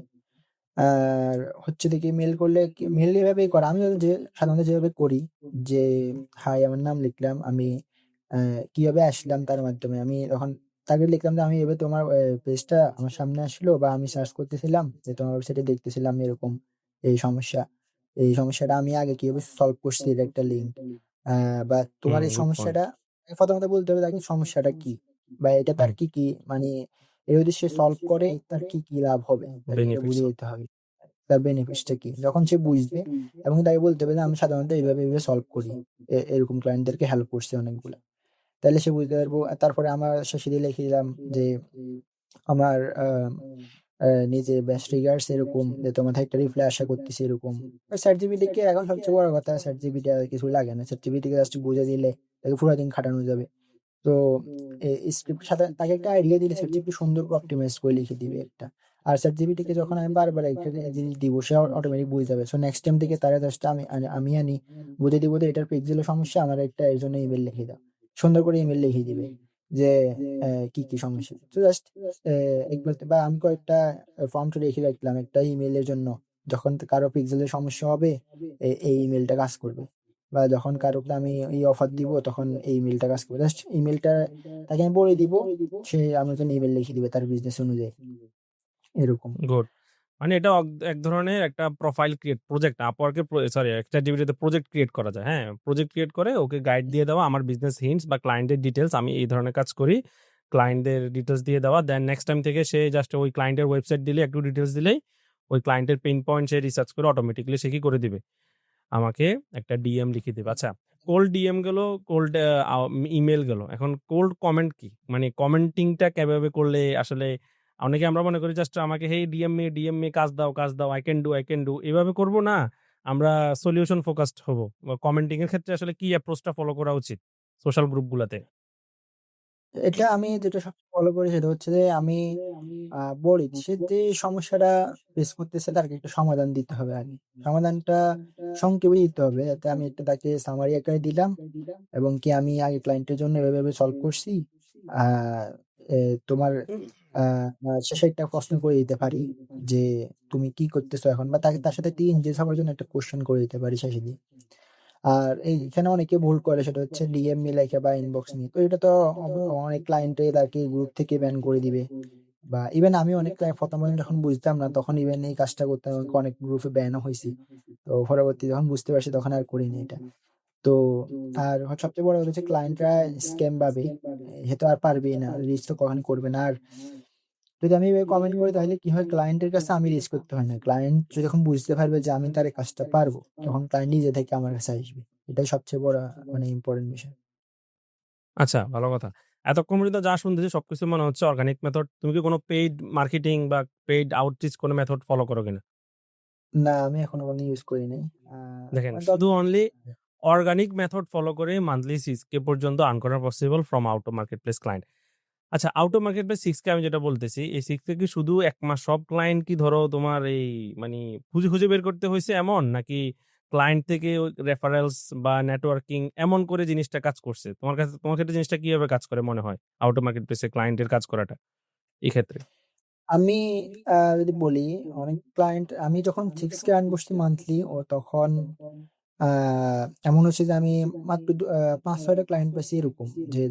আর হচ্ছে দেখি মেইল করলে কি মেইল এভাবেই করা। আমি যে সাধারণত যেভাবে করি যে, হাই আমার নাম লিখলাম, আমি অ্যা কিভাবে আসলাম তার মাধ্যমে। আমি তখন তাকে লিখলাম যে, "আমি এভাবে তোমার পেজটা আমার সামনে আসলো বা আমি সার্চ করতেছিলাম যে তোমার ওয়েবসাইটে দেখতেছিলাম এরকম এই সমস্যা। এই সমস্যাটা আমি আগে কিভাবে সলভ করছি এর একটা লিঙ্ক। বা তোমার হুম, এই গুড পয়েন্ট। সমস্যাটা" প্রথমত বলতে হবে তাকে সমস্যাটা কি? বা এটা হুম, তার কি মানে এটা যদি সে সলভ করে তার কি লাভ হবে? তাকে এটা বেনিফিটস বুঝিয়ে হবে। দিতে হবে। তার বেনিফিটস টা কি? যখন সে বুঝবে এবং তাকে বলতে হবে যে, "আমি সাধারণত এভাবে সলভ করি। এরকম ক্লায়েন্টদেরকে হেল্প করছি অনেকগুলা।" তাইলে সে বুঝতে পারবো। আর তারপরে আমার শেষে দিয়ে লিখে দিলাম যে, আমার নিজের বেস্ট রিগার্ডস এরকম যে তোমার থেকে একটা রিপ্লাই আশা করতেছি এরকম। ChatGPT কে এখন সবচেয়ে বড় কথা ChatGPT আর কিছুই লাগে না। ChatGPT কে জাস্ট বুঝে দিলে তাকে পুরা দিন খাটানো যাবে। তো স্ক্রিপ্ট সাথে তাকে একটা আইডিয়া দিলে ChatGPT সুন্দর করে অপটিমাইজ করে লিখে দিবে একটা। আর ChatGPT কে যখন আমি বারবার একটা জিনিস দিব সে অটোমেটিক বুঝে যাবে। সো নেক্সট টাইম থেকে তারে জাস্ট আমি আনি বুঝে দিব যে এটার পিক্সেলের সমস্যা আমার একটা এর জন্য ইমেইল লিখে দাও। সুন্দর করে ইমেইল লিখে দিবে যে কি সমস্যা। তো জাস্ট একবার বা আমি কয়েকটা প্রম্পট লিখে রাখলাম একটা ইমেইলের জন্য। যখন কারো পিক্সেলের সমস্যা হবে এই ইমেইলটা কাজ করবে। বা যখন কারোকে আমি এই অফার দিব তখন এই ইমেইলটা কাজ করবে। জাস্ট ইমেইলটা তাকে আমি বলে দিব। সে আমার জন্য ইমেইল লিখে দিবে তার বিজনেস অনুযায়ী। এরকম। গুড। মানে এটা এক ধরনের একটা প্রোফাইল ক্রিয়েট, প্রজেক্ট Upwork এর সরি, ChatGPT তে প্রজেক্ট ক্রিয়েট করা যায়। হ্যাঁ? প্রজেক্ট ক্রিয়েট করে ওকে গাইড দিয়ে দেওয়া, আমার বিজনেস হিন্টস বা ক্লায়েন্টের ডিটেইলস, আমি এই ধরনের কাজ করি। ক্লায়েন্টদের ডিটেইলস দিয়ে দেওয়া। দেন নেক্সট টাইম থেকে সে জাস্ট ওই ক্লায়েন্টের ওয়েবসাইট দিলে, একটু ডিটেইলস দিলেই ওই ক্লায়েন্টের পেইন পয়েন্ট সে রিসার্চ করে অটোমেটিক্যালি সে কি করে দিবে? আমাকে একটা ডিএম লিখে দিবে। আচ্ছা, কোল্ড ডিএম গেল, কোল্ড ইমেইল গেল। এখন কোল্ড কমেন্ট কি? মানে কমেন্টিংটা কিভাবে করলে আসলে, অনেকে আমরা মনে করি জাস্ট আমাকে হেই ডিএম মি কাজ দাও, আই ক্যান ডু এভাবে করব না। আমরা সলিউশন ফোকাসড হবো। কমেন্টিং এর ক্ষেত্রে আসলে কি অ্যাপ্রোচটা ফলো করা উচিত সোশ্যাল গ্রুপগুলাতে? এটা আমি যেটা সবচেয়ে ফলো করি সেটা হচ্ছে যে আমি আ বলি সে যে সমস্যাটা ফেস করতেছে তাকে একটা সমাধান দিতে হবে আগে। সমাধানটা সংক্ষেপে দিতে হবে। যাতে আমি একটা তাকে সামারি আকারে দিলাম এবং কি আমি আগে ক্লায়েন্টের জন্য এভাবে সলভ করছি। আ এ তোমার আ আ শেষে একটা প্রশ্ন করে দিতে পারি যে, "তুমি কি করতেছো এখন?" বা তার সাথে একটু এনগেজ হওয়ার জন্য একটা কোয়েশ্চেন করে দিতে পারি শেষে দিয়ে। আর এখানে অনেকে ভুল করে সেটা হচ্ছে ডিএমই লেখা বা ইনবক্স নিয়ে। তো এটা তো অনেক ক্লায়েন্টে তাকে গ্রুপ থেকে ব্যান করে দিবে। বা ইভেন আমি অনেক প্রথম যখন বুঝতাম না তখন ইভেন এই কাজটা করতাম। আমাকে অনেক গ্রুপে ব্যানও হইছি। তো পরবর্তী যখন বুঝতে পারছি তখন আর করিনি এটা। তো আর সবচেয়ে বড় কথা হচ্ছে ক্লায়েন্টরা স্ক্যাম ভাবে। সে তো আর পারবেই না। রিচ তো কখনোই করবে না। আর যদি আমি এভাবে কমেন্ট করি তাহলে কি হয় ক্লায়েন্টের কাছে আমি রিচ করতে হয় না। ক্লায়েন্ট যখন বুঝতে পারবে যে আমি তার এই কাজটা পারবো, তখন ক্লায়েন্ট নিজে থেকে আমার কাছে আসবে। এটাই সবচেয়ে বড় মানে ইম্পোর্টেন্ট বিষয়। আচ্ছা, ভালো কথা। এতক্ষণ পর্যন্ত যা শুনতেছি সবকিছু মনে হচ্ছে অর্গানিক মেথড। তুমি কি কোনো পেইড মার্কেটিং বা পেইড আউটরিচ কোনো মেথড ফলো করো কিনা? না, আমি এখনো কোনো ইউজ করি নাই। আ দেখেন মানে শুধু অনলি অর্গানিক মেথড ফলো করে মান্থলি 6K পর্যন্ত আর্ন করা পসিবল ফ্রম আউটো মার্কেটপ্লেস ক্লায়েন্ট। আচ্ছা, আউটো মার্কেটপ্লেস 6K আমি যেটা বলতেছি, এই 6K কি শুধু ১ মাস সব ক্লায়েন্ট কি ধরো তোমার এই মানি খুঁজে বের করতে হইছে এমন? নাকি ক্লায়েন্ট থেকে ওই রেফারেলস বা নেটওয়ার্কিং এমন করে জিনিসটা কাজ করছে? তোমার ক্ষেত্রে জিনিসটা কিভাবে কাজ করে মনে হয়? আউটো মার্কেটপ্লেসে ক্লায়েন্টের কাজ করাটা এই ক্ষেত্রে? আমি যদি বলি, অনেক ক্লায়েন্ট আমি যখন 6K আর্ন করছি মান্থলি, তখন আ এমন হচ্ছে যে আমি মাত্র ৫-৬ টা ক্লায়েন্ট পাইছি এরকম, যে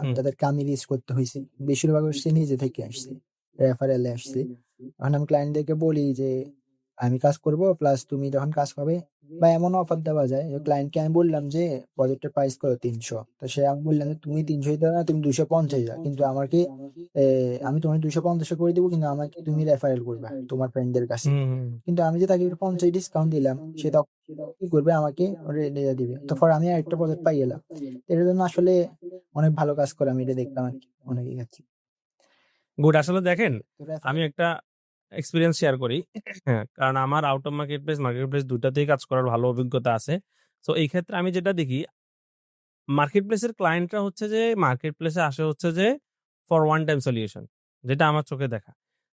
হুম, যাদেরকে আমি রিচ করতে হইছে। বেশিরভাগ হচ্ছে নিজে থেকে আসছে। রেফারেল এ আসছে। এখন আমি ক্লায়েন্টদেরকে বলি যে, "আমি কাজ করব, প্লাস তুমি যখন কাজ পাবে।" বা এমনও অফার দেওয়া যায় যে ক্লায়েন্টকে আমি বললাম যে, "প্রজেক্টের প্রাইস কত? ৩০০।" তো সে আমাকে বলল যে, "তুমি ৩০০ দিও না, তুমি ২৫০ দাও। কিন্তু আমাকে আমি তোমাকে ২৫০ এ করে দিব, কিন্তু আমাকে তুমি রেফারেল করবা তোমার ফ্রেন্ডদের কাছে।" হুম, হুম। কিন্তু আমি যে তাকে ৫০ ডিসকাউন্ট দিলাম, সে তখন কি করবে? আমাকে দিয়ে দিবে। তারপর আমি আরেকটা প্রজেক্ট পাই গেলাম। এটার জন্য আসলে অনেক ভালো কাজ করে, আমি এটা দেখলাম আরকি অনেকের ক্ষেত্রে। গুড। আসলে দেখেন, তো আমি রেফারেল একটা এক্সপেরিয়েন্স শেয়ার করি। হ্যাঁ, কারণ আমার আউট অফ মার্কেটপ্লেস ২ টাতেই কাজ করার ভালো অভিজ্ঞতা আছে। সো এই ক্ষেত্রে আমি যেটা দেখি, মার্কেটপ্লেসের ক্লায়েন্টরা হচ্ছে যে মার্কেটপ্লেসে আসে হচ্ছে যে ফর ওয়ান টাইম সলিউশন। যেটা আমার চোখে দেখা।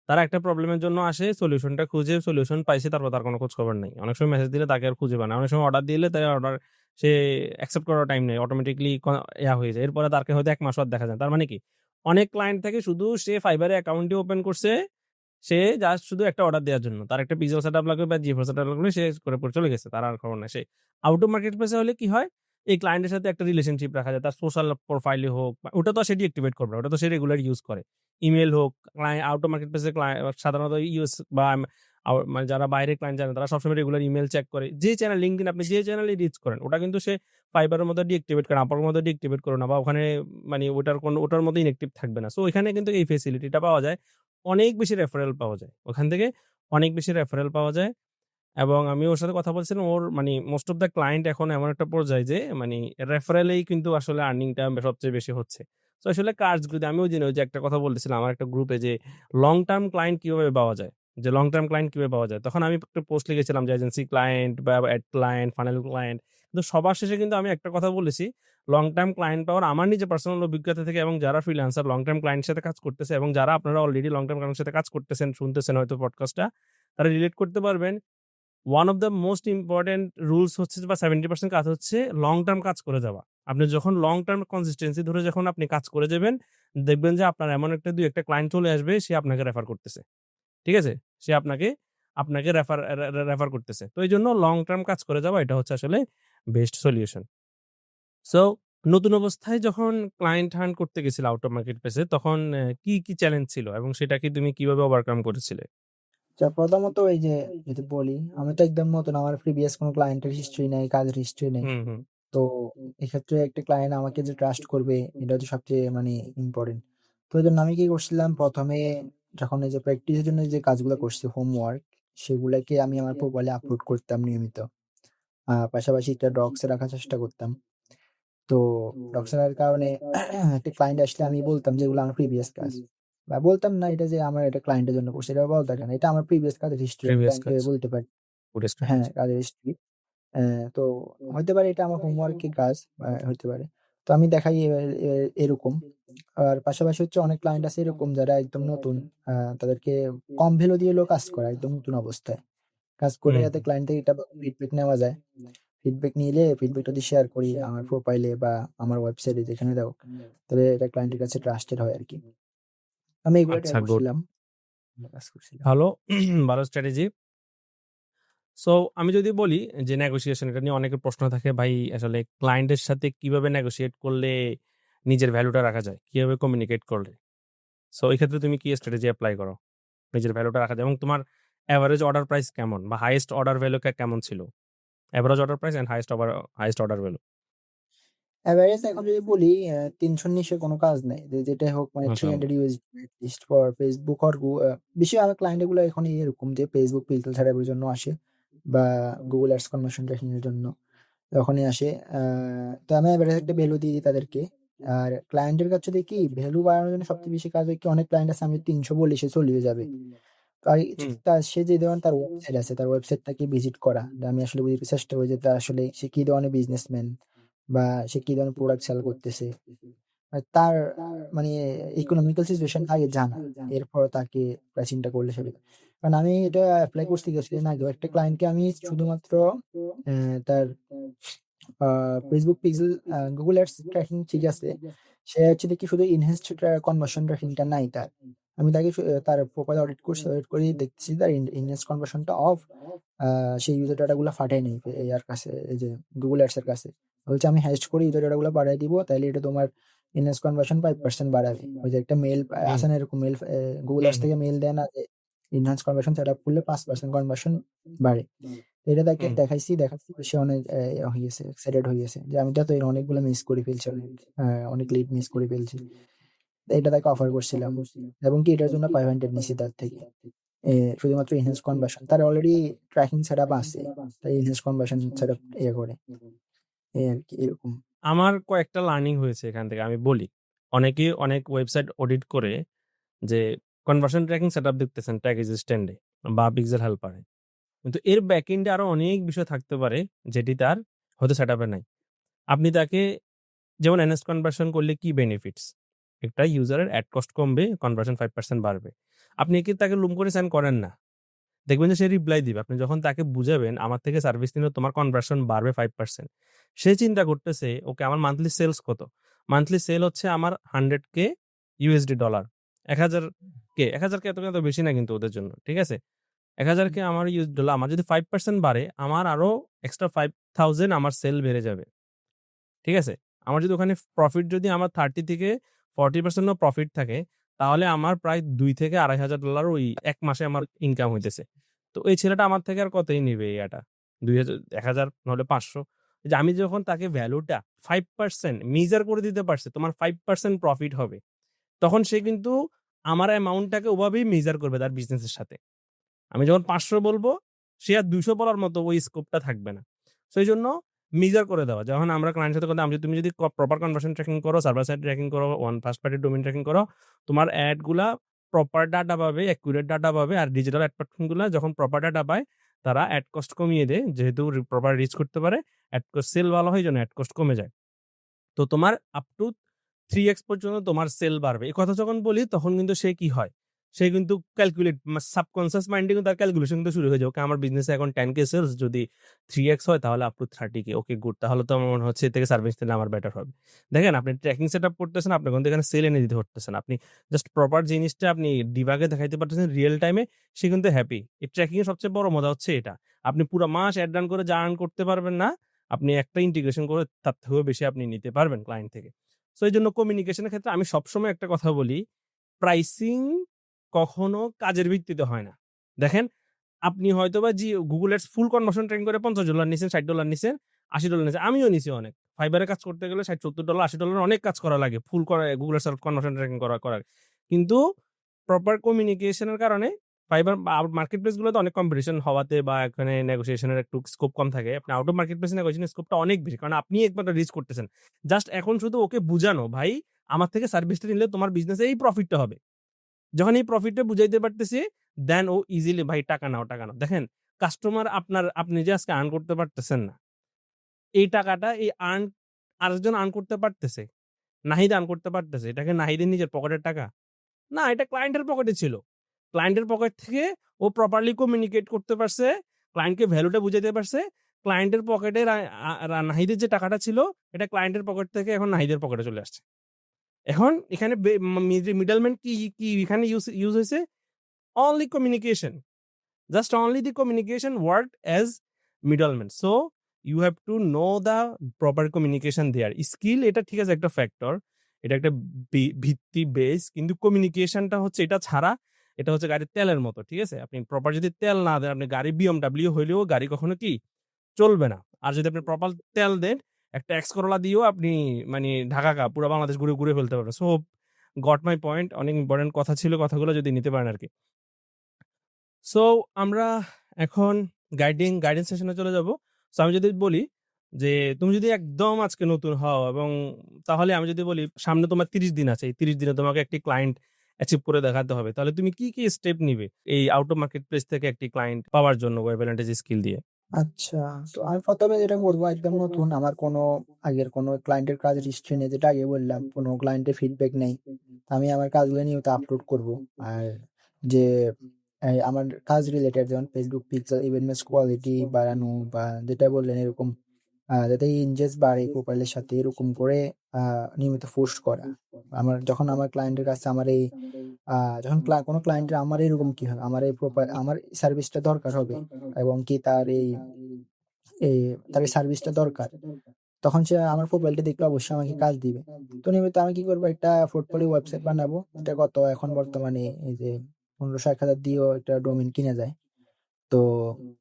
তারা একটা প্রবলেমের জন্য আসে, সলিউশনটা খুঁজে সলিউশন পাইছে, তারপর তার কোনো খোঁজখবর নাই। অনেক সময় মেসেজ দিলে তাকে আর খুঁজে পায় না। অনেক সময় অর্ডার দিলে তার অর্ডার সে অ্যাকসেপ্ট করার টাইম নেই। অটোমেটিক্যালি হয়ে যায়। এরপরে তাকে হয়তো ১ মাসও আর দেখা যায় না। তার মানে কি? অনেক ক্লায়েন্ট থাকে শুধু সে Fiverr এ অ্যাকাউন্টই ওপেন করছে, সে জাস্ট শুধু একটা অর্ডার দেওয়ার জন্য। তার একটা পিক্সেল সেটআপ লাগবে বা GeForce সেটআপ লাগলে সে করে পরে চলে গেছে। তার আর খবর নাই। সে আউট অফ মার্কেটপ্লেস এ হলে কি হয়? এই ক্লায়েন্টের সাথে একটা রিলেশনশিপ রাখা যায়। তার সোশ্যাল প্রোফাইলে হোক, বা ওটা তো আর সে ডিএক্টিভেট করবে না। ওটা তো সে রেগুলার ইউজ করে। ইমেইল হোক, আউট অফ মার্কেটপ্লেস এ সাধারণত ইউএস বা মানে যারা বাইরের ক্লায়েন্ট জানে তারা সবসময় রেগুলার ইমেইল চেক করে। যে চ্যানেল LinkedIn আপনি যে চ্যানেলে রিচ করেন, ওটা কিন্তু সে Fiverr এর মধ্যে ডিএক্টিভেট করে, Upwork এর মধ্যে ডিএক্টিভেট করে না, বা ওখানে মানে ওটার মধ্যে ইনএক্টিভ থাকবে না। সো এখানে কিন্তু এই ফেসিলিটিটা পাওয়া যায়। অনেক বেশি রেফারেল পাওয়া যায়। ওখান থেকে অনেক বেশি রেফারেল পাওয়া যায়। এবং আমি ওর সাথে কথা বলছিলাম। ওর মানি মোস্ট অফ দ্যা ক্লায়েন্ট এখন এমন একটা পর্যায়ে যে মানি রেফারেলেই কিন্তু আসলে আর্নিংটা সবচেয়ে বেশি হচ্ছে। তো আসলে কাজগুলো আমি ওই যে একটা কথা বলতেছিলাম আমার একটা গ্রুপে যে লং টার্ম ক্লায়েন্ট কিভাবে পাওয়া যায়? যে লং টার্ম ক্লায়েন্ট কিভাবে পাওয়া যায়? তখন আমি একটা পোস্ট লিখেছিলাম যে এজেন্সি ক্লায়েন্ট বা এড ক্লায়েন্ট, ফানেল ক্লায়েন্ট। কিন্তু সবার শেষে কিন্তু আমি একটা কথা বলেছি, লং টার্ম ক্লায়েন্ট পাওয়ার আমার নিজের পার্সোনাল অভিজ্ঞতা থেকে, এবং যারা ফ্রিল্যান্সার লং টার্ম ক্লায়েন্টের সাথে কাজ করতেছে, এবং যারা আপনারা অলরেডি লং টার্ম ক্লায়েন্টের সাথে কাজ করতেছেন, শুনতেছেন হয়তো পডকাস্টটা, তারা রিলেট করতে পারবেন। One of the most important rules হচ্ছে বা 70% কাজ হচ্ছে লং টার্ম কাজ করে যাওয়া। আপনি যখন লং টার্ম কনসিস্টেন্সি ধরে যখন আপনি কাজ করে যাবেন, দেখবেন যে আপনার এমন একটা ২-১ টা ক্লায়েন্ট চলে আসবে, সে আপনাকে রেফার করতেছে। ঠিক আছে? সে আপনাকে রেফার করতেছে। তো এইজন্য লং টার্ম কাজ করে যাওয়া এটা হচ্ছে আসলে বেস্ট সলিউশন। সো নতুন অবস্থায় যখন ক্লায়েন্ট হান্ট করতে গেছিলে আউট অফ মার্কেট প্লেস এ, তখন কি চ্যালেঞ্জ ছিল এবং সেটাকে তুমি কিভাবে ওভারকাম করেছিলে? প্রথমত এই যে যদি বলি, আমি তো একদম নতুন। আমার প্রিভিয়াস কোনো ক্লায়েন্টের হিস্ট্রি নাই, কাজের হিস্ট্রি নেই। হুম, হুম। তো এক্ষেত্রে একটা ক্লায়েন্ট আমাকে যে ট্রাস্ট করবে, এটা হচ্ছে সবচেয়ে মানে ইম্পোর্টেন্ট। তো এজন্য আমি কি করছিলাম, ১ম এ যখন এই যে প্র্যাকটিসের জন্য যে কাজগুলো করছি, হোমওয়ার্ক, সেগুলাকে আমি আমার প্রোফাইলে আপলোড করতাম নিয়মিত। পাশাপাশি এটা ডক্স এ রাখার চেষ্টা করতাম। তো ডক্স এর কারণে একটা ক্লায়েন্ট আসলে আমি বলতাম যে এগুলো আমার প্রিভিয়াস কাজ। বা বলতাম না এটা যে আমার এটা ক্লায়েন্টের জন্য করছি, এটা বলা দরকার না। এটা আমার প্রিভিয়াস কাজের হিস্ট্রি, আমি প্রিভিয়াস ক্লায়েন্টকে কাজ। বলতে পারি। গুড হ্যাঁ, স্ট্র্যাটেজি। কাজের হিস্ট্রি। তো হইতে পারে এটা আমার হোমওয়ার্কের কাজ, হইতে পারে। তো আমি দেখাই এরকম। আর পাশাপাশি হচ্ছে অনেক ক্লায়েন্ট আছে এরকম যারা একদম নতুন। তাদেরকে কম ভ্যালু দিয়ে হলেও কাজ করায় একদম নতুন অবস্থায়। কাজ করে হুম, যাতে হুম। ক্লায়েন্ট থেকে এটা ফিডব্যাক নেওয়া যায়। ফিডব্যাক নিলে ফিডব্যাকটা যদি শেয়ার করি আমার প্রোফাইলে বা আমার ওয়েবসাইটে, যেখানে দাও, তবে এটা ক্লায়েন্টের কাছে ট্রাস্টেড হয় আরকি। আমি এগুলো ট্রাই আচ্ছা, গুড। করছিলাম। কাজ করছিলাম। ভালো, ভালো স্ট্র্যাটেজি। সো আমি যদি বলি যে নেগোশিয়েশন, এটা নিয়ে অনেকের প্রশ্ন থাকে ভাই, আসলে ক্লায়েন্টের সাথে কিভাবে নেগোশিয়েট করলে নিজের ভ্যালুটা রাখা যায়? কিভাবে কমিউনিকেট করলে? সো এই ক্ষেত্রে তুমি কি স্ট্র্যাটেজি এপ্লাই করো? নিজের ভ্যালুটা রাখা যায়, এবং তোমার এভারেজ অর্ডার প্রাইস কেমন বা হাইয়েস্ট অর্ডার ভ্যালু কেমন ছিল? Average order price and highest order value. Average এখন যদি বলি, ৩০০ র নিচে কোনো কাজ নাই। যেটাই হোক মানে মাশাআল্লাহ। 300 USD at least for Facebook or বেশি আমার ক্লায়েন্ট গুলো এখন এরকম যে Facebook পিক্সেল সেটআপ এর জন্য আসে, বা Google Ads কনভার্সন ট্র্যাকিং এর জন্য যখনই আসে। তো আমি এভারেজ একটা ভ্যালু দিয়ে দিই তাদেরকে। আর ক্লায়েন্টের কাছে দেখি ভ্যালু বাড়ানোর জন্য সবচেয়ে বেশি কাজ হয় কি, অনেক ক্লায়েন্ট আছে আমি ৩০০ বললে সে চলেও যাবে। তো তাই হুম, সে যে ধরনের তার ওয়েবসাইট আছে, তার ওয়েবসাইটটাকে ভিজিট করা। যে আমি আসলে বুঝতে চেষ্টা করি যে তার আসলে সে কি ধরনের বিজনেসম্যান বা সে কি ধরনের প্রোডাক্ট সেল করতেছে। তার মানে ইকোনমিক্যাল সিচুয়েশন আগে জানা। এরপর তাকে প্রাইসিংটা করলে সুবিধা। কারণ আমি এটা এপ্লাই করতে কিছুদিন আগেও একটা ক্লায়েন্টকে আমি শুধুমাত্র তার Facebook pixel Google Ads tracking ঠিক আছে। সে হচ্ছে দেখি শুধু enhanced কনভার্সন ট্র্যাকিংটা নাই তার। আমি তাকে তার প্রোফাইল অডিট করছি। অডিট করে দেখতেছি তার enhanced কনভার্সনটা অফ। সেই ইউজার ডাটাগুলা পাঠায় নাই ইয়ার কাছে, এই যে Google Ads এর কাছে। বলছে আমি হ্যাশ করে ইউজার ডাটাগুলা পাঠায় দিব। তাইলে এটা তোমার enhanced কনভার্সন 5% বাড়াবে। ওই যে একটা মেইল হুম, আসে না, এরকম মেইল Google হুম, Ads হুম, থেকে মেইল দেয় না যে enhanced কনভার্সন সেটআপ করলে 5% কনভার্সন বাড়ে। এটা তাকে হুম। দেখাচ্ছি সে অনেক হয়ে গেছে, এক্সাইটেড হয়ে গেছে যে আমি তো এর অনেকগুলো মিস করে ফেলছি, অনেক লিড মিস করে ফেলছি। তো এটা তাকে অফার করছিলাম এবং কি এটার জন্য 500 নিছি তার থেকে। শুধুমাত্র ইনহেন্স কনভার্সন তার অলরেডি ট্র্যাকিং সেটআপ আছে, তাই ইনহেন্স কনভার্সন সেটআপ করে এই আর কি এরকম। আমার কয়েকটা লার্নিং হয়েছে এখান থেকে আমি বলি। অনেকেই অনেক ওয়েবসাইট অডিট করে যে কনভার্সন ট্র্যাকিং সেটআপ দেখতেছেন ট্যাগ অ্যাসিস্ট্যান্টে বা পিক্সেল হেল্পারে। কিন্তু এর ব্যাকএন্ডে আরো অনেক বিষয় থাকতে পারে যেটি তার হয়তো সেটআপে নাই। আপনি তাকে যেমন এনএস কনভার্সন করলে কি বেনিফিটস? একটা ইউজারের অ্যাড কস্ট কমবে, কনভার্সন 5% বাড়বে। আপনি কি তাকে লুম করে সেন্ড করেন না। দেখবেন যে সে রিপ্লাই দিবে। আপনি যখন তাকে বুঝাবেন আমার থেকে সার্ভিস নিলে তোমার কনভার্সন বাড়বে 5%। সে চিন্তা করতেছে ওকে আমার মান্থলি সেলস কত? মান্থলি সেল হচ্ছে আমার 100K USD dollar. 1000K, 1000K এত বেশি না কিন্তু ওদের জন্য। ঠিক আছে? 1000K আমার ইউএস ডলার আমার যদি 5% বাড়ে আমার আরো এক্সট্রা 5000 আমার সেল বেড়ে যাবে। ঠিক আছে? আমার যদি ওখানে প্রফিট যদি আমার 30 থেকে 40% ও প্রফিট থাকে, তাহলে আমার প্রায় ২ থেকে $২,৫০০ ওই ১ মাসে আমার ইনকাম হইতেছে। তো এই ছেলেটা আমার থেকে আর কতই নিবে এই ইয়াটা? ২,০০০ ১,০০০ নাহলে ৫০০। যে আমি যখন তাকে ভ্যালুটা 5% মেজার করে দিতে পারছি, তোমার 5% প্রফিট হবে। তখন সে কিন্তু আমার অ্যামাউন্টটাকে ওভাবেই মেজার করবে তার বিজনেসের সাথে। আমি যখন ৫০০ বলবো, সে আর ২০০ বলার মতো ওই স্কোপটা থাকবে না। সো এইজন্য মেজার করে দেওয়া। যখন আমরা ক্লায়েন্টের সাথে কথা তুমি যদি প্রপার কনভার্সন ট্র্যাকিং করো, সার্ভার সাইড ট্র্যাকিং করো, ফার্স্ট পার্টি ডোমেইন ট্র্যাকিং করো, তোমার এড গুলা প্রপার ডাটা পাবে, অ্যাকুরেট ডাটা পাবে। আর ডিজিটাল এড প্ল্যাটফর্ম গুলা যখন প্রপার ডাটা পায়, তারা এড কস্ট কমিয়ে দেয়। যেহেতু প্রপার রিচ করতে পারে, এড কস্ট সেল ভালো হয়, এজন্য এড কস্ট কমে যায়। তো তোমার আপ টু 3x পর্যন্ত তোমার সেল বাড়বে। এই কথা যখন বলি তখন কিন্তু সে কি হয়? সে কিন্তু ক্যালকুলেট সাবকনসিয়াস মাইন্ডে কিন্তু তার ক্যালকুলেশন কিন্তু শুরু হয়ে যায়। ওকে আমার বিজনেসে এখন 10K সেলস যদি 3x হয় তাহলে up to 30K। Okay good. তাহলে তো আমার মনে হচ্ছে এর থেকে সার্ভিস নিলে আমার বেটার হবে। দেখেন আপনি ট্র্যাকিং সেটআপ করতেছেন, আপনি কিন্তু এখানে সেল এনে দিতে পারতেছেন। আপনি জাস্ট প্রপার জিনিসটা আপনি ডিবাগে দেখাইতে পারতেছেন রিয়েল টাইমে, সে কিন্তু হ্যাপি। এই ট্র্যাকিং এর সবচেয়ে বড় মজা হচ্ছে এটা। আপনি পুরা মাস এড রান করে যা আর্ন করতে পারবেন না, আপনি একটা ইন্টিগ্রেশন করে তার থেকেও বেশি আপনি নিতে পারবেন ক্লায়েন্ট থেকে। সো এইজন্য কমিউনিকেশনের ক্ষেত্রে আমি সবসময় একটা কথা বলি, প্রাইসিং কখনো কাজের ভিত্তিতে হয় না। দেখেন, আপনি হয়তোবা Google Ads ফুল কনভার্সন ট্রেন করে $50 নিছেন, $60 নিছেন, $80 নিছেন। আমিও নিছি অনেক। Fiverr এ কাজ করতে গেলে $60, $70 $80 অনেক কাজ করা লাগে। ফুল Google Ads কনভার্সন ট্র্যাকিং করার। কিন্তু প্রপার কমিউনিকেশন এর কারণে Fiverr বা মার্কেট প্লেস গুলোতে অনেক কম্পিটিশন হওয়াতে বা এখানে নেগোসিয়েশন এর একটু স্কোপ কম থাকে। আপনি out of market place negotiation স্কোপটা অনেক বেশি। কারণ আপনি একমাত্র রিচ করতেছেন। জাস্ট এখন শুধু ওকে বুঝানো, ভাই আমার থেকে সার্ভিসটা নিলে তোমার বিজনেসে এই প্রফিটটা হবে। যখন এই প্রফিটটা বুঝাইতে পারতেছি, দেন ও ইজিলি ভাই টাকা নাও, টাকা নাও। দেখেন কাস্টমার আপনি যে আজকে আর্ন করতে পারতেছেন না, এই টাকাটা এই আরেকজন আর্ন করতে পারতেছে। নাহিদ আর্ন করতে পারতেছে। এটা কি নাহিদের নিজের পকেটের টাকা? না, এটা ক্লায়েন্টের পকেটে ছিল। ক্লায়েন্টের পকেট থেকে ও প্রপারলি কমিউনিকেট করতে পারছে, ক্লায়েন্টকে ভ্যালুটা বুঝাইতে পারছে। ক্লায়েন্টের পকেটে নাহিদের যে টাকাটা ছিল, এটা ক্লায়েন্টের পকেট থেকে এখন নাহিদের পকেটে চলে আসছে। এখন এখানে মিডলম্যান কি এখানে ইউজ হইছে? Only communication. Just only the communication worked as middleman. So you have to know the proper communication there. Skill এটা ঠিক আছে একটা ফ্যাক্টর, এটা একটা ভিত্তি বেস, কিন্তু কমিউনিকেশনটা হচ্ছে এটা ছাড়া, এটা হচ্ছে গাড়ির তেলের মতো। ঠিক আছে? আপনি প্রপার যদি তেল না দেন, আপনি গাড়ি BMW হইলেও গাড়ি কখনো কি চলবে না। আর যদি আপনি প্রপার তেল দেন, একটা এক্স করোলা দিয়েও আপনি মানে ঢাকা পুরো বাংলাদেশ ঘুরে ঘুরে ফেলতে পারবেন। So got my point. অনেক ইম্পর্টেন্ট কথা ছিল, কথাগুলো যদি নিতে পারেন আর কি। সো আমরা এখন গাইডেন্স সেশনে চলে যাব। সো আমি যদি বলি যে তুমি যদি একদম আজকে নতুন হও এবং তাহলে আমি যদি বলি সামনে তোমার 30 দিন আছে। এই 30 দিনে তোমাকে একটি ক্লায়েন্ট অ্যাচিভ করে দেখাতে হবে। তাহলে তুমি কি স্টেপ নিবে এই আউট অফ মার্কেট প্লেস থেকে একটি ক্লায়েন্ট পাওয়ার জন্য ওয়েব অ্যানালিটিক্স স্কিল দিয়ে? আচ্ছা, তো আমি ১ম এ যেটা করবো, একদম নতুন, আমার কোনো আগের কোনো ক্লায়েন্টের কাজের হিস্ট্রি নেই, যেটা আগে বললাম, কোনো ক্লায়েন্টের ফিডব্যাক নেই। তো আমি আমার কাজগুলো নিয়মিত আপলোড করব। আর যে আমার কাজ রিলেটেড, যেমন Facebook পিক্সেল ইমেজ কোয়ালিটি বাড়ানো, বা যেটা বললেন এরকম যাতে ইনজেস বাড়ে প্রোফাইলের সাথে, এরকম করে আ নিয়মিত পোস্ট করা। যখন আমার ক্লায়েন্টের কাছে আমার এই আ যখন কোনো ক্লায়েন্টের আমার এরকম কি হয়, আমার সার্ভিসটা দরকার হবে, এবং কি এই তার এই সার্ভিসটা দরকার। তখন সে আমার প্রোফাইলটা দেখলে অবশ্যই আমাকে কাজ দিবে। তো নিয়মিত আমি কি করব, একটা পোর্টফোলিও ওয়েবসাইট বানাবো। এটা এখন বর্তমানে এই যে ১৫০০-১,০০০ দিয়েও একটা ডোমেইন কিনা যায়। তো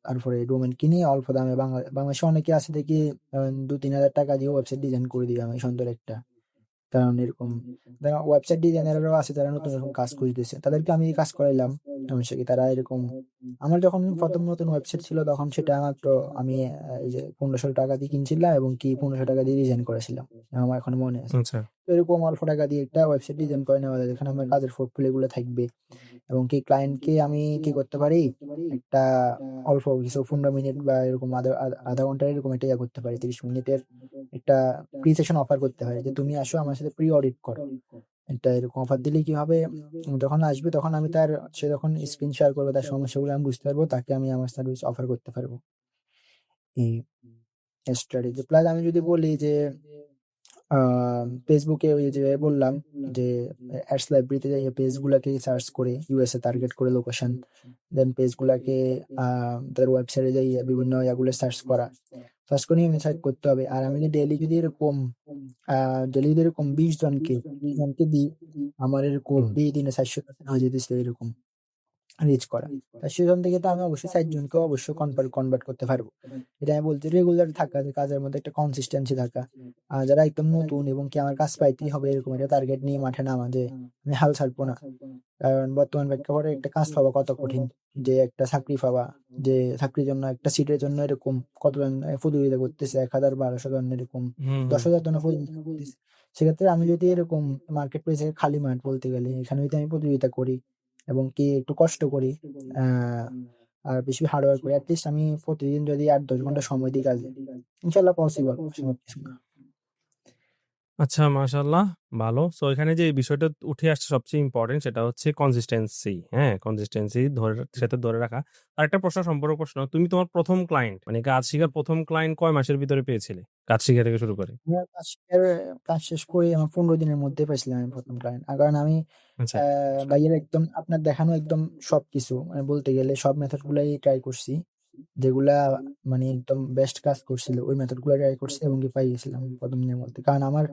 তারপরে ডোমেইন কিনে অল্প দামে বাংলাদেশে অনেকে আছে দেখি, ২-৩,০০০ টাকা দিয়ে ওয়েবসাইট ডিজাইন করে দিবে আমাকে সুন্দর একটা। কারণ এরকম যারা ওয়েবসাইট ডিজাইনাররাও আছে, যারা নতুন এরকম কাজ খুঁজতেছে। তাদেরকে আমি কাজ করাইলাম। সমস্যা কি? তারা এরকম আমার যখন ১ম নতুন ওয়েবসাইট ছিল, তখন সেটা মাত্র আমি এই যে ৳১৫০০ দিয়ে কিনছিলাম, এবং কি ৳১৫০০ দিয়ে ডিজাইন করেছিলাম। আমার এখনো মনে আছে। আচ্ছা। তো এরকম অল্প টাকা দিয়ে একটা ওয়েবসাইট ডিজাইন করে নেওয়া যায়, যেখানে আমার কাজের পোর্টফোলিও গুলো থাকবে, এবং কি ক্লায়েন্টকে আমি কি করতে পারি, একটা অল্প কিছু ১৫ মিনিট বা এরকম আধা ঘন্টার এরকম একটা করতে পারি। ৩০ মিনিটের একটা প্রি সেশন অফার করতে পারি, যে তুমি আসো আমার সাথে প্রি অডিট করো। একটা এরকম অফার দিলে কি হবে, যখন আসবে তখন সে যখন স্ক্রিন শেয়ার করবে, তার সমস্যাগুলো আমি বুঝতে পারবো। তাকে আমি আমার সার্ভিস অফার করতে পারবো। এই স্ট্র্যাটেজি প্লাস আমি যদি বলি যে আ Facebook এ ওই যে বললাম যে অ্যাডস লাইব্রেরিতে যাইয়ে পেজগুলাকে সার্চ করে ইউএসএ টার্গেট করে লোকেশন, দেন পেজগুলাকে আ তাদের ওয়েবসাইটে যাইয়ে বিভিন্ন ইয়াগুলো সার্চ করে ইনসাইট করতে হবে। আর আমি যদি আ ডেইলি যদি এরকম ২০ জনকে দিই, আমার এরকম হুম। দিনে ৪০০ হয়ে যেতেছে এরকম রিচ করা। তা সেখান থেকে তো আমি অবশ্যই ৬০ জনকেও অবশ্যই কনভার্ট করতে পারবো। এটা আমি বলছি, রেগুলার থাকা, যে কাজের মধ্যে একটা কনসিস্টেন্সি থাকা। যারা একদম নতুন এবং কি আমার কাজ পাইতেই হবে, এরকম একটা টার্গেট নিয়ে মাঠে নামা, যে আমি হাল ছাড়বো না। কারণ বর্তমান প্রেক্ষাপটে একটা কাজ পাওয়া কত কঠিন। যে একটা চাকরি পাওয়া, যে চাকরির জন্য একটা সিটের জন্য এরকম কতজন প্রতিযোগিতা করতেছে। ১,০০০ ১,২০০ জন এরকম হুম, হুম। ১০,০০০ জন প্রতিযোগিতা করতেছে। সেক্ষেত্রে আমি যদি এরকম মার্কেট প্লেস এ খালি মাঠ বলতে গেলে, এখানে যদি আমি প্রতিযোগিতা করি এবং কি একটু কষ্ট করি, আ আর বেশি হার্ড ওয়ার্ক করি, এট লিস্ট আমি প্রতিদিন যদি ৮-১০ ঘন্টা সময় দিই কাজে, ইনশাআল্লাহ পসিবল, অসম্ভব কিছু না। আচ্ছা, মাশাআল্লাহ, ভালো। সো এখানে যে বিষয়টা উঠে আসছে সবচেয়ে ইম্পোর্টেন্ট সেটা হচ্ছে কনসিস্টেন্সি। হ্যাঁ? কনসিস্টেন্সি সাথে ধরে রাখা। আরেকটা সম্পূরক প্রশ্ন। তুমি তোমার ১ম ক্লায়েন্ট মানে কাজ শিখার ১ম ক্লায়েন্ট কয় মাসের ভিতরে পেয়েছিলে? কাজ শিখা থেকে শুরু করে? আমার কাজ শেষ করে আমার ১৫ দিনের মধ্যে পাইছিলাম আমি ১ম ক্লায়েন্ট। কারণ আমি আচ্ছা। ভাইয়ের একদম আপনার দেখানো একদম সবকিছু, মানে বলতে গেলে সব মেথড গুলাই ট্রাই করছি। যেগুলা মানে একদম বেস্ট কাজ করছিল, ওই মেথড গুলা ট্রাই করছি, এবং কি পাই গেছিলাম ১ম দিনের মধ্যে। কারণ আমার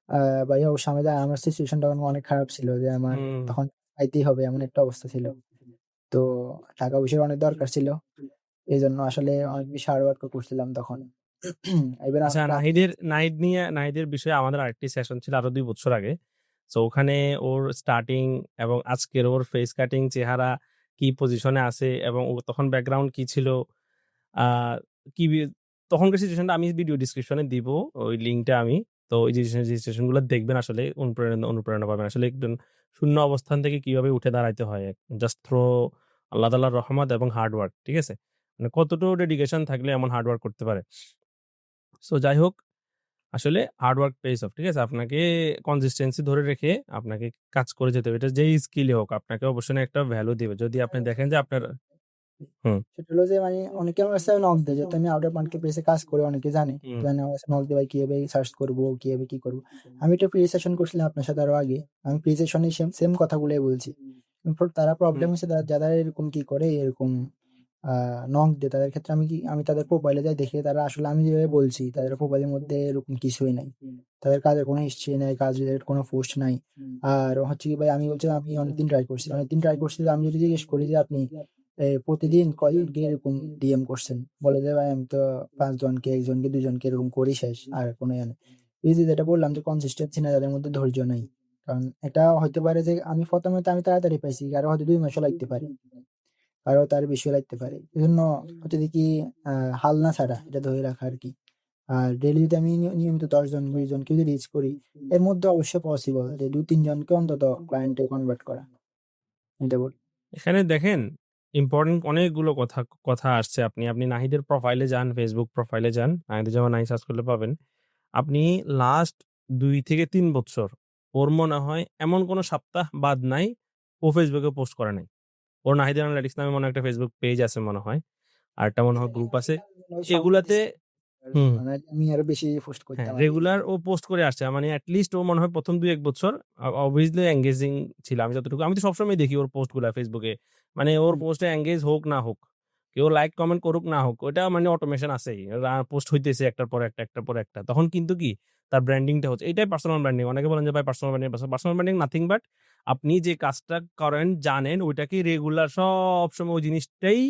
আ ভাইয়া অবশ্য আমার সিচুয়েশনটা তখন অনেক খারাপ ছিল, যে আমার হুম। তখন পাইতেই হবে এমন একটা অবস্থা ছিল। তো টাকা-পয়সার অনেক দরকার ছিল। এজন্য আসলে অনেক বেশি হার্ড ওয়ার্ক ও করছিলাম তখন। ইভেন আচ্ছা, আমার প্রাথমিক নাহিদের বিষয়ে আমাদের আরেকটি সেশন ছিল আরো ২ বছর আগে। সো ওখানে ওর স্টার্টিং এবং আজকের ওর ফেস কাটিং, চেহারা, কি পজিশনে আছে এবং ও তখন ব্যাকগ্রাউন্ড কি ছিল, আ কি বি তখনকার সিচুয়েশনটা আমি ভিডিও ডেসক্রিপশনে দিব ওই লিঙ্কটা আমি। তো ওই যে সিচুয়েশন গুলো দেখবেন আসলে অনুপ্রেরণা পাবেন। আসলে একজন শূন্য অবস্থান থেকে কিভাবে উঠে দাঁড়াইতে হয়। জাস্ট থ্রো আল্লাহ তাআলার রহমত এবং হার্ড ওয়ার্ক। ঠিক আছে? মানে কতটুকু ডেডিকেশন থাকলে এমন হার্ড ওয়ার্ক করতে পারে। সো যাই হোক, আসলে হার্ড ওয়ার্ক পেইজ অফ। ঠিক আছে? আপনাকে কনসিস্টেন্সি ধরে রেখে আপনাকে কাজ করে যেতে হবে। এটা যেই স্কিলই হোক আপনাকে অবশ্যই একটা ভ্যালু দিবে। যদি আপনি দেখেন যে আপনার হুম, সেটা হলো যে, মানে অনেকে আমার কাছে নক দেয়, যেহেতু আমি আউট অফ মার্কেট প্লেস এ কাজ করি, অনেকে জানে। হুম, জানে আমার কাছে নক দিয়ে, ভাই কিভাবে সার্চ করবো, কিভাবে কি করবো। আমি একটা প্রি সেশন করছিলাম আপনার সাথে আরো আগে। আমি প্রি সেশনে সেম কথাগুলাই বলছি। তারা হুম, প্রবলেম হচ্ছে, যারা এরকম কি করে, এরকম আ নক দেয়, তাদের ক্ষেত্রে আমি তাদের প্রোফাইলে যাই, দেখি তারা আসলে আমি যেভাবে বলছি, তাদের প্রোফাইলের মধ্যে এরকম কিছুই নাই। তাদের কাজের কোনো হিস্ট্রি নাই, কাজ রিলেটেড কোনো পোস্ট নাই। আর হচ্ছে কি ভাই, আমি বলছি আমি অনেকদিন ট্রাই করছি। অনেকদিন ট্রাই করছি, যে আমি যদি জিজ্ঞেস করি যে আপনি প্রতিদিন কয়জনকে এরকম ডিএম করছেন? বলে যে, "ভাই আমি তো ৫ জনকে, ১ জনকে, ২ জনকে এরকম করি শেষ। আর কোনো ইয়ে নেই।" এই যে যেটা বললাম, যে কনসিস্টেন্সি নাই, তাদের মধ্যে ধৈর্য নাই। কারণ এটা হইতে পারে যে আমি ১ম এ তো আমি তাড়াতাড়ি পাইছি। কারো হয়তো ২ মাসও লাগতে পারে। কারো তার বেশিও লাগতে পারে। এজন্য হচ্ছে যে কি, আ হাল না ছাড়া, এটা ধরে রাখা আরকি। আর ডেইলি যদি আমি নিয়মিত ১০ জন ২০ জনকে যদি রিচ করি, এর মধ্যে অবশ্যই পসিবল যে ২-৩ জনকে অন্তত ক্লায়েন্টে কনভার্ট করা। এটা বলি। এখানে দেখেন ইম্পোর্টেন্ট অনেকগুলো কথা আসছে। আপনি নাহিদের প্রোফাইলে যান, ফেসবুক প্রোফাইলে যান। নাহিদুজ্জামান নাহি সার্চ করলে পাবেন। আপনি লাস্ট ২ থেকে ৩ বৎসর ওর মনে হয় এমন কোনো সপ্তাহ বাদ নাই ও ফেসবুকে পোস্ট করে নাই। ওর নাহিদ অ্যানালিটিক্স নামে মনে হয় একটা ফেসবুক পেজ আছে মনে হয়। আরেকটা মনে হয় গ্রুপ আছে। সময় এগুলাতে দিছে। আর হুম, মানে আমি আরো বেশি পোস্ট হ্যাঁ, করতাম আরকি। রেগুলার ও পোস্ট করে আসছে। মানে এট লিস্ট ও মনে হয় ১ম ২-১ বছর obviously এনগেজিং ছিল। আমি তো সবসময় দেখি ওর পোস্টগুলা ফেসবুকে। মানে ওর হুম, পোস্টে এনগেজ হোক না হোক, কেউ লাইক কমেন্ট করুক না হোক, ওটা মানে অটোমেশন আছেই। পোস্ট হইতেছে একটার পর একটা, একটার পর একটা। তখন কিন্তু কি তার ব্র্যান্ডিংটা হচ্ছে। এটাই পার্সোনাল ব্র্যান্ডিং। অনেকে বলেন যে ভাই পার্সোনাল ব্র্যান্ডিং নাথিং বাট আপনি যে কাজটা করেন জানেন ওইটাকে রেগুলার সবসময় ওই জিনিসটাই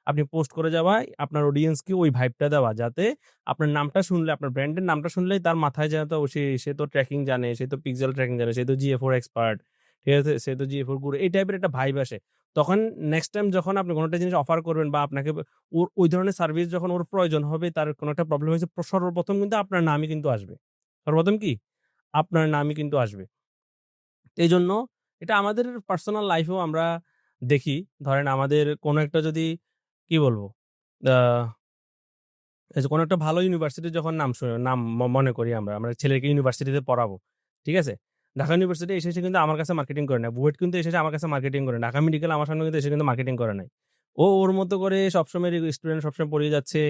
আপনি পোস্ট করে যাওয়া, আপনার অডিয়েন্সকে ওই ভাইবটা দেওয়া যাতে আপনার নামটা শুনলে, আপনার ব্র্যান্ডের নামটা শুনলেই তার মাথায় যেন তো সে তো ট্র্যাকিং জানে, সে তো পিক্সেল ট্র্যাকিং জানে, সে তো GA4 এক্সপার্ট, ঠিক আছে? সে তো GA4 গুরু। এই টাইপের একটা ভাইব আসে। তখন নেক্সট টাইম যখন আপনি কোন একটা জিনিস অফার করবেন বা আপনাকে ওর ওই ধরনের সার্ভিস যখন ওর প্রয়োজন হবে, তার কোন একটা প্রবলেম হয়েছে, সর্বপ্রথম কিন্তু আপনার নামই কিন্তু আসবে। সর্বপ্রথম কি? আপনার নামই কিন্তু আসবে। এইজন্য এটা আমাদের পার্সোনাল লাইফেও আমরা দেখি। ধরেন আমাদের কোন একটা যদি কি বলবো? আ এই যে কোনো একটা ভালো ইউনিভার্সিটির যখন নাম মনে করি আমরা ছেলেকে ইউনিভার্সিটিতে পড়াবো। ঠিক আছে? ঢাকা ইউনিভার্সিটি এসে কিন্তু আমার কাছে মার্কেটিং করে নাই। বুয়েট কিন্তু এসে আমার কাছে মার্কেটিং করে নাই। ঢাকা মেডিকেল আমার সামনে কিন্তু এসে কিন্তু মার্কেটিং করে নাই। ও ওর মতো করে সবসময় স্টুডেন্ট সবসময় পড়িয়ে যাচ্ছে,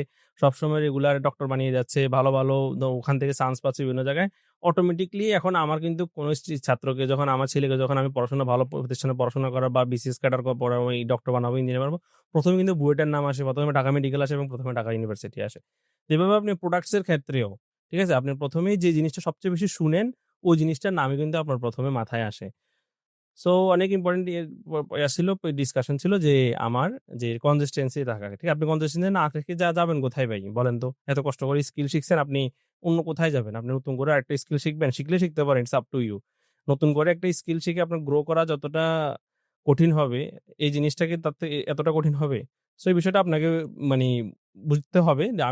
সবসময় রেগুলার ডক্টর বানিয়ে যাচ্ছে। ভালো, ভালো ওখান থেকে চান্স পাচ্ছে বিভিন্ন জায়গায়। অটোমেটিক্যালি এখন আমার কিন্তু কোনো ছাত্রকে যখন আমার ছেলেকে যখন আমি ভালো প্রতিষ্ঠানে পড়াশোনা করা বা BCS ক্যাডার পড়াবো, ডক্টর বানাবো, ইঞ্জিনিয়ার বানাবো, ১ম এ কিন্তু বুয়েটের নাম আসে, ১ম এ ঢাকা মেডিকেল আসে এবং ১ম এ ঢাকা ইউনিভার্সিটি আসে। এভাবে আপনি প্রোডাক্টস এর ক্ষেত্রেও, ঠিক আছে? আপনি ১ম এই যে জিনিসটা সবচেয়ে বেশি শুনেন, ওই জিনিসটার নামই কিন্তু আপনার ১ম এ মাথায় আসে। সো অনেক ইম্পোর্টেন্ট ছিল, ডিসকাশন ছিল যে আমার যে কনসিস্টেন্সি থাকা। ঠিক আছে? আপনি কনসিস্টেন্সি না থেকে যাবেন কোথায় ভাই বলেন তো? এত কষ্ট করে স্কিল শিখছেন আপনি অন্য কোথায় যাবেন? আপনি নতুন করে আরেকটা স্কিল শিখবেন, শিখলে শিখতে পারেন, ইটস আপ টু ইউ। নতুন করে একটা স্কিল শিখে আপনার গ্রো করা যতটা কঠিন হবে, এই জিনিসটাকে তার থেকে এতটা কঠিন হবে। সো এই বিষয়টা আপনাকে মানি বুঝতে হবে যে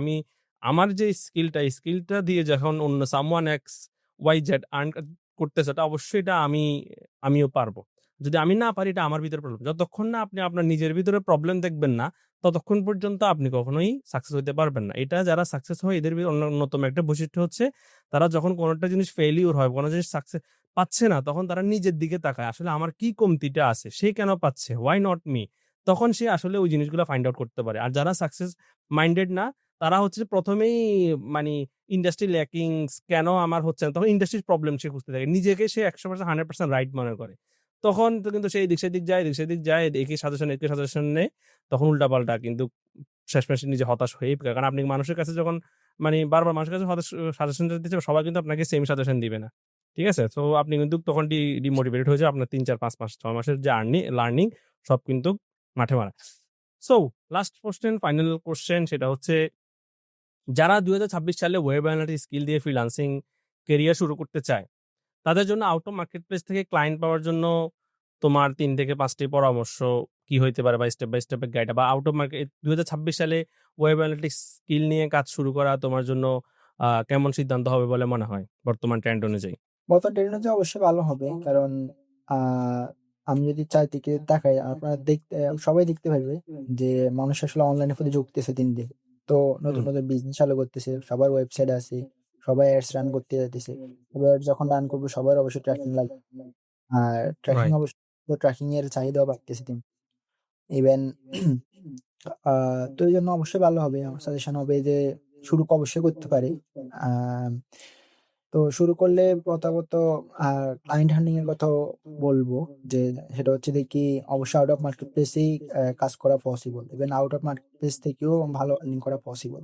আমার যে স্কিলটা, এই স্কিলটা দিয়ে যখন অন্য someone X, Y, Z earn করতেছে, এটা অবশ্যই এটা আমিও পারব। যদি আমি না পারি এটা আমার ভিতরে প্রবলেম। যতক্ষণ না আপনি আপনার নিজের ভিতরে প্রবলেম দেখবেন না, ততক্ষণ পর্যন্ত আপনি কখনোই সাকসেস হইতে পারবেন না। এটা যারা সাকসেস হয় এদের অন্যতম একটা বৈশিষ্ট্য হচ্ছে তারা যখন কোন একটা জিনিস ফেইলিউর হয়, কোন জিনিস সাকসেস পাচ্ছে না, তখন তারা নিজের দিকে তাকায়। আসলে আমার কি কমতিটা আছে? সে কেন পাচ্ছে? Why not me? তখন সে আসলে ওই জিনিসগুলো ফাইন্ড আউট করতে পারে। আর যারা সাকসেস মাইন্ডেড না, তারা হচ্ছে ১ম এই মানি ইন্ডাস্ট্রি ল্যাকিংস কেন আমার হচ্ছে না? তখন ইন্ডাস্ট্রির প্রবলেম সে খুঁজতে থাকে। নিজেকে সে ১০০% ১০০% রাইট মনে করে। তখন তো কিন্তু সে এদিক সেদিক যায়, এদিক সেদিক যায়, একে সাজেশন নেয়। তখন উল্টাপাল্টা কিন্তু শেষমেশ নিজে হতাশ হয়েই পড়ে। কারণ আপনি মানুষের কাছে যখন বারবার মানুষের কাছে সাজেশন দিতে সবাই কিন্তু আপনাকে সেম সাজেশন দিবে না। ঠিক আছে? সো আপনি কিন্তু তখন ডিমোটিভেটেড হয়ে যান। আপনার ৩, ৪, ৫ মাস ৬ মাসের যে লার্নিং সব কিন্তু মাঠে মারা। So last question, final question সেটা হচ্ছে যারা ২০২৬ সালে ওয়েব অ্যানালিটিক্স স্কিল দিয়ে ফ্রিল্যান্সিং ক্যারিয়ার শুরু করতে চায়, তাদের জন্য আউট অফ মার্কেটপ্লেস থেকে ক্লায়েন্ট পাওয়ার জন্য তোমার ৩ থেকে ৫ টি পরামর্শ কি হইতে পারে বা স্টেপ বাই স্টেপ এর গাইড বা আউট অফ মার্কেট ২০২৬ সালে ওয়েব অ্যানালিটিক্স স্কিল নিয়ে কাজ শুরু করা তোমার জন্য কেমন সিদ্ধান্ত হবে বলে মনে হয় বর্তমান ট্রেন্ড অনুযায়ী? বর্তমান টেকনোলজি অবশ্যই ভালো হবে। কারণ আ আমি যদি চারিদিকে তাকাই আপনারা সবাই দেখতে পারবে যে মানুষ আসলে অনলাইনের প্রতি ঝুঁকতেছে দিন, দিন। তো নতুন, হুম, নতুন বিজনেস চালু করতেছে। সবার ওয়েবসাইট আছে। সবাই অ্যাডস রান করতে যাইতেছে। এবার যখন রান করবে সবার অবশ্যই ট্র্যাকিং লাগবে। আর রাইট। ট্র্যাকিং এর চাহিদাও বাড়তেছে ইভেন আ তো এইজন্য অবশ্যই ভালো হবে। আমার সাজেশন হবে যে শুরু অবশ্যই করতে পারে। আম তো শুরু করলে প্রথমত আ ক্লায়েন্ট হান্ডিং এর কথাও বলবো যে সেটা হচ্ছে দেখি অবশ্যই আউট অফ মার্কেট প্লেসেই কাজ করা possible. Even out of market place থেকেও ভালো আর্নিং করা পসিবল।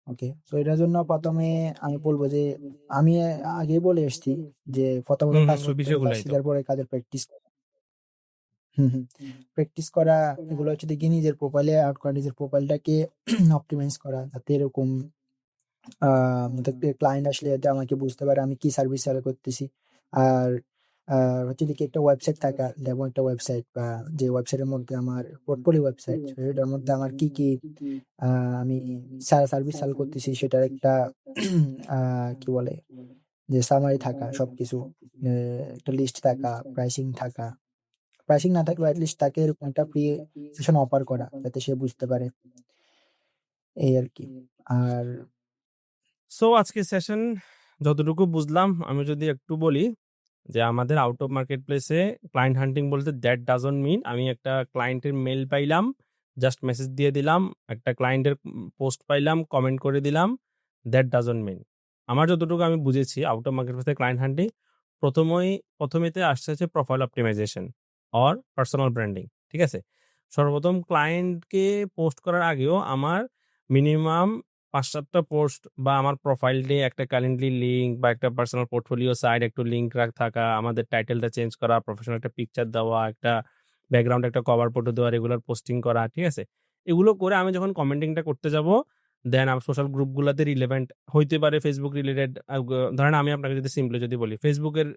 ওকে। তো এটার জন্য ১ম এ আমি বলব যে আমি আগেই বলে এসছি যে প্রথমত হুম, কাজ হুম, ওই করতে হবে। কাজ বিষয়গুলাই তো। শিখার পরে কাজের প্র্যাকটিস করা। হুম, হুম। প্র্যাকটিস করা এগুলো হচ্ছে দেখি নিজের প্রোফাইলে এড করা, নিজের প্রোফাইলটাকে অপ্টিমাইজ করা। যাতে এরকম আ যাতে ক্লায়েন্ট আসলে যাতে আমাকে বুঝতে পারে আমি কি সার্ভিস সেল করতেছি। আর আ হচ্ছে হলো কি একটা ওয়েবসাইট থাকা, ডেমো একটা ওয়েবসাইট বা যে ওয়েবসাইটের মধ্যে আমার পোর্টফোলিও ওয়েবসাইট, সেটার মধ্যে আমার কি, কি আ আমি সার্ভিস সেল করতেছি সেটার একটা কি বলে যে সামারি থাকা সবকিছু, একটা লিস্ট থাকা, প্রাইসিং না থাকলেও এটলিস্ট তাকে এরকম একটা ফ্রি সেশন অফার করা যাতে সে বুঝতে পারে, এই আর কি। আর সো আজকে সেশন যতটুকু বুঝলাম, আমি যদি একটু বলি যে আমাদের আউট অফ মার্কেট প্লেসে ক্লায়েন্ট হান্টিং বলতে দ্যাট ডাজন্ট মিন আমি একটা ক্লায়েন্টের মেল পাইলাম, জাস্ট মেসেজ দিয়ে দিলাম, একটা ক্লায়েন্টের পোস্ট পাইলাম, কমেন্ট করে দিলাম, দ্যাট ডাজন্ট মিন। আমার যতটুকু আমি বুঝেছি আউট অফ মার্কেট প্লেসে ক্লায়েন্ট হান্টিং প্রথমেতে আসছে হচ্ছে profile optimization or personal branding. ঠিক আছে, সর্বপ্রথম ক্লায়েন্টকে পোস্ট করার আগেও আমার মিনিমাম ৫-৭টা পোস্ট বা আমার প্রোফাইল দিয়ে একটা ক্যালেন্ডারি লিঙ্ক বা একটা পার্সোনাল পোর্টফোলিও সাইট একটু লিঙ্ক থাকা, আমাদের টাইটেলটা চেঞ্জ করা, প্রফেশনাল একটা পিকচার দেওয়া, একটা ব্যাকগ্রাউন্ড একটা কভার ফটো দেওয়া, রেগুলার পোস্টিং করা। ঠিক আছে, এগুলো করে আমি যখন কমেন্টিংটা করতে যাব, দেন আমি সোশ্যাল গ্রুপগুলোতে রিলেভেন্ট হইতে পারে ফেসবুক রিলেটেড। ধরেন আমি আপনাকে যদি সিম্পলি যদি বলি, ফেসবুকের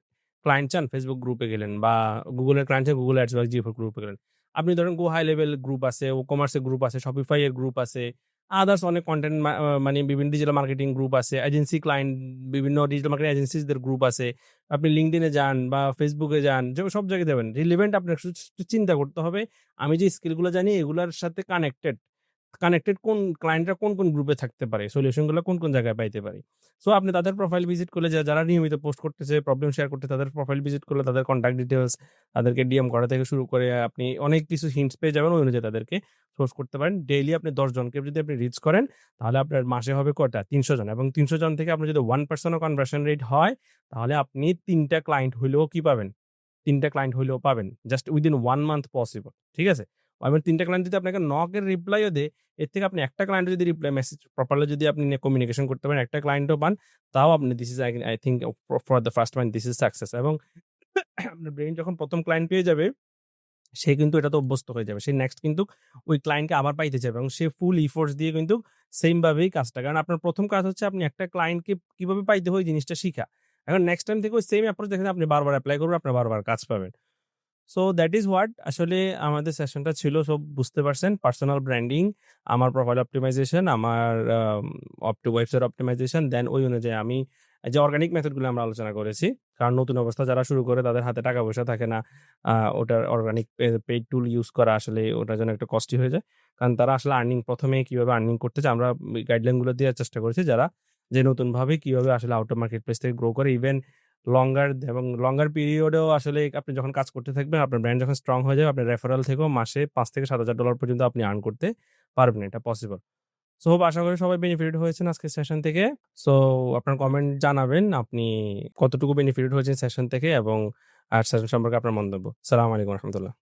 ক্লায়েন্ট চান ফেসবুক গ্রুপে গেলেন, বা গুগলের ক্লায়েন্ট চান গুগল অ্যাডস বা জি4 গ্রুপে গেলেন। আপনি ধরেন গো হাই লেভেল গ্রুপ আছে, ও কমার্সের গ্রুপ আছে, শপিফাই এর গ্রুপ আছে, আদার্স অনেক কন্টেন্ট মানে বিভিন্ন ডিজিটাল মার্কেটিং গ্রুপ আছে, এজেন্সি ক্লায়েন্ট বিভিন্ন ডিজিটাল মার্কেটিং এজেন্সিসদের গ্রুপ আছে। আপনি লিঙ্কডইনে যান বা ফেসবুকে যান, সব জায়গায় যাবেন, রিলেভেন্ট আপনার একটু চিন্তা করতে হবে আমি যে স্কিলগুলো জানি এগুলোর সাথে কানেক্টেড কোন ক্লায়েন্টরা কোন গ্রুপে থাকতে পারে, সলিউশনগুলো কোন জায়গায় পাইতে পারি। সো আপনি তাদের প্রোফাইল ভিজিট করলে, যারা নিয়মিত পোস্ট করতেছে, প্রবলেম শেয়ার করতে, তাদের প্রোফাইল ভিজিট করলে তাদের কন্ট্যাক্ট ডিটেলস, তাদেরকে ডিএম করা থেকে শুরু করে আপনি অনেক কিছু হিন্টস পেয়ে যাবেন, ওই অনুযায়ী তাদেরকে সোর্স করতে পারেন। ডেইলি আপনি ১০ জনকে যদি আপনি রিচ করেন, তাহলে আপনার মাসে হবে কয়টা? ৩০০ জন, এবং ৩০০ জন থেকে আপনার যদি 1% ও কনভার্সন রেট হয়, তাহলে আপনি ৩টা ক্লায়েন্ট হইলেও কি পাবেন? ৩টা ক্লায়েন্ট হইলেও পাবেন। Just within 1 month possible. ঠিক আছে? এবং ৩টা ক্লায়েন্ট যদি আপনাকে নকের রিপ্লাইও দেয়, এর থেকে আপনি একটা ক্লায়েন্ট যদি রিপ্লাই মেসেজ প্রপারলি যদি আপনি কমিউনিকেশন করতে পারেন, একটা ক্লায়েন্টও পান, তাও আপনি this is I think for the first month this is success. এবং আপনার ব্রেইন যখন ১ম ক্লায়েন্ট পেয়ে যাবে, সে কিন্তু এটাতে অভ্যস্ত হয়ে যাবে। সে নেক্সট কিন্তু ওই ক্লায়েন্টকে আবার পাইতে চাইবে, এবং সে ফুল ইফোর্টস দিয়ে কিন্তু সেম ভাবেই কাজটা, কারণ আপনার ১ম কাজ হচ্ছে আপনি একটা ক্লায়েন্টকে কিভাবে পাইতে হয় এই জিনিসটা শিখা। এখন নেক্সট টাইম থেকে ওই সেম অ্যাপ্রোচ দেখেন আপনি বারবার এপ্লাই করবেন, আপনার বারবার কাজ পাবেন। সো দ্যাট ইজ হোয়াট আসলে আমাদের সেশনটা ছিল। সব বুঝতে পারছেন, পার্সোনাল ব্র্যান্ডিং, আমার প্রোফাইল অপটিমাইজেশন, আমার ওয়েবসাইট অপটিমাইজেশন, দেন ওই অনুযায়ী আমি যে অর্গানিক মেথডগুলো আমরা আলোচনা করেছি। কারণ নতুন অবস্থা যারা শুরু করে তাদের হাতে টাকা পয়সা থাকে না, ওটার অর্গানিক পেইড টুল ইউজ করা আসলে ওটার জন্য একটু কস্টলি হয়ে যায়। কারণ তারা আসলে প্রথমে কিভাবে আর্নিং করতে চায় আমরা গাইডলাইনগুলো দেওয়ার চেষ্টা করেছি, যারা যে নতুনভাবে কিভাবে আসলে আউট অফ মার্কেট প্লেস থেকে গ্রো করে, ইভেন লঙ্গার পিরিয়ডেও আসলে আপনি যখন কাজ করতে থাকবেন, আপনার ব্র্যান্ড যখন স্ট্রং হয়ে যাবে, আপনার রেফারেল থেকেও মাসে $৫,000 থেকে $৭,000 পর্যন্ত আপনি আর্ন করতে পারবেন। এটা পসিবল। সো আশা করি সবাই বেনিফিটেড হয়েছেন আজকের সেশন থেকে। সো আপনার কমেন্ট জানাবেন আপনি কতটুকু বেনিফিটেড হয়েছেন সেশন থেকে, এবং সেশন সম্পর্কে আপনার মন্তব্য। সালাম আলাইকুম রহমতুল্লাহ।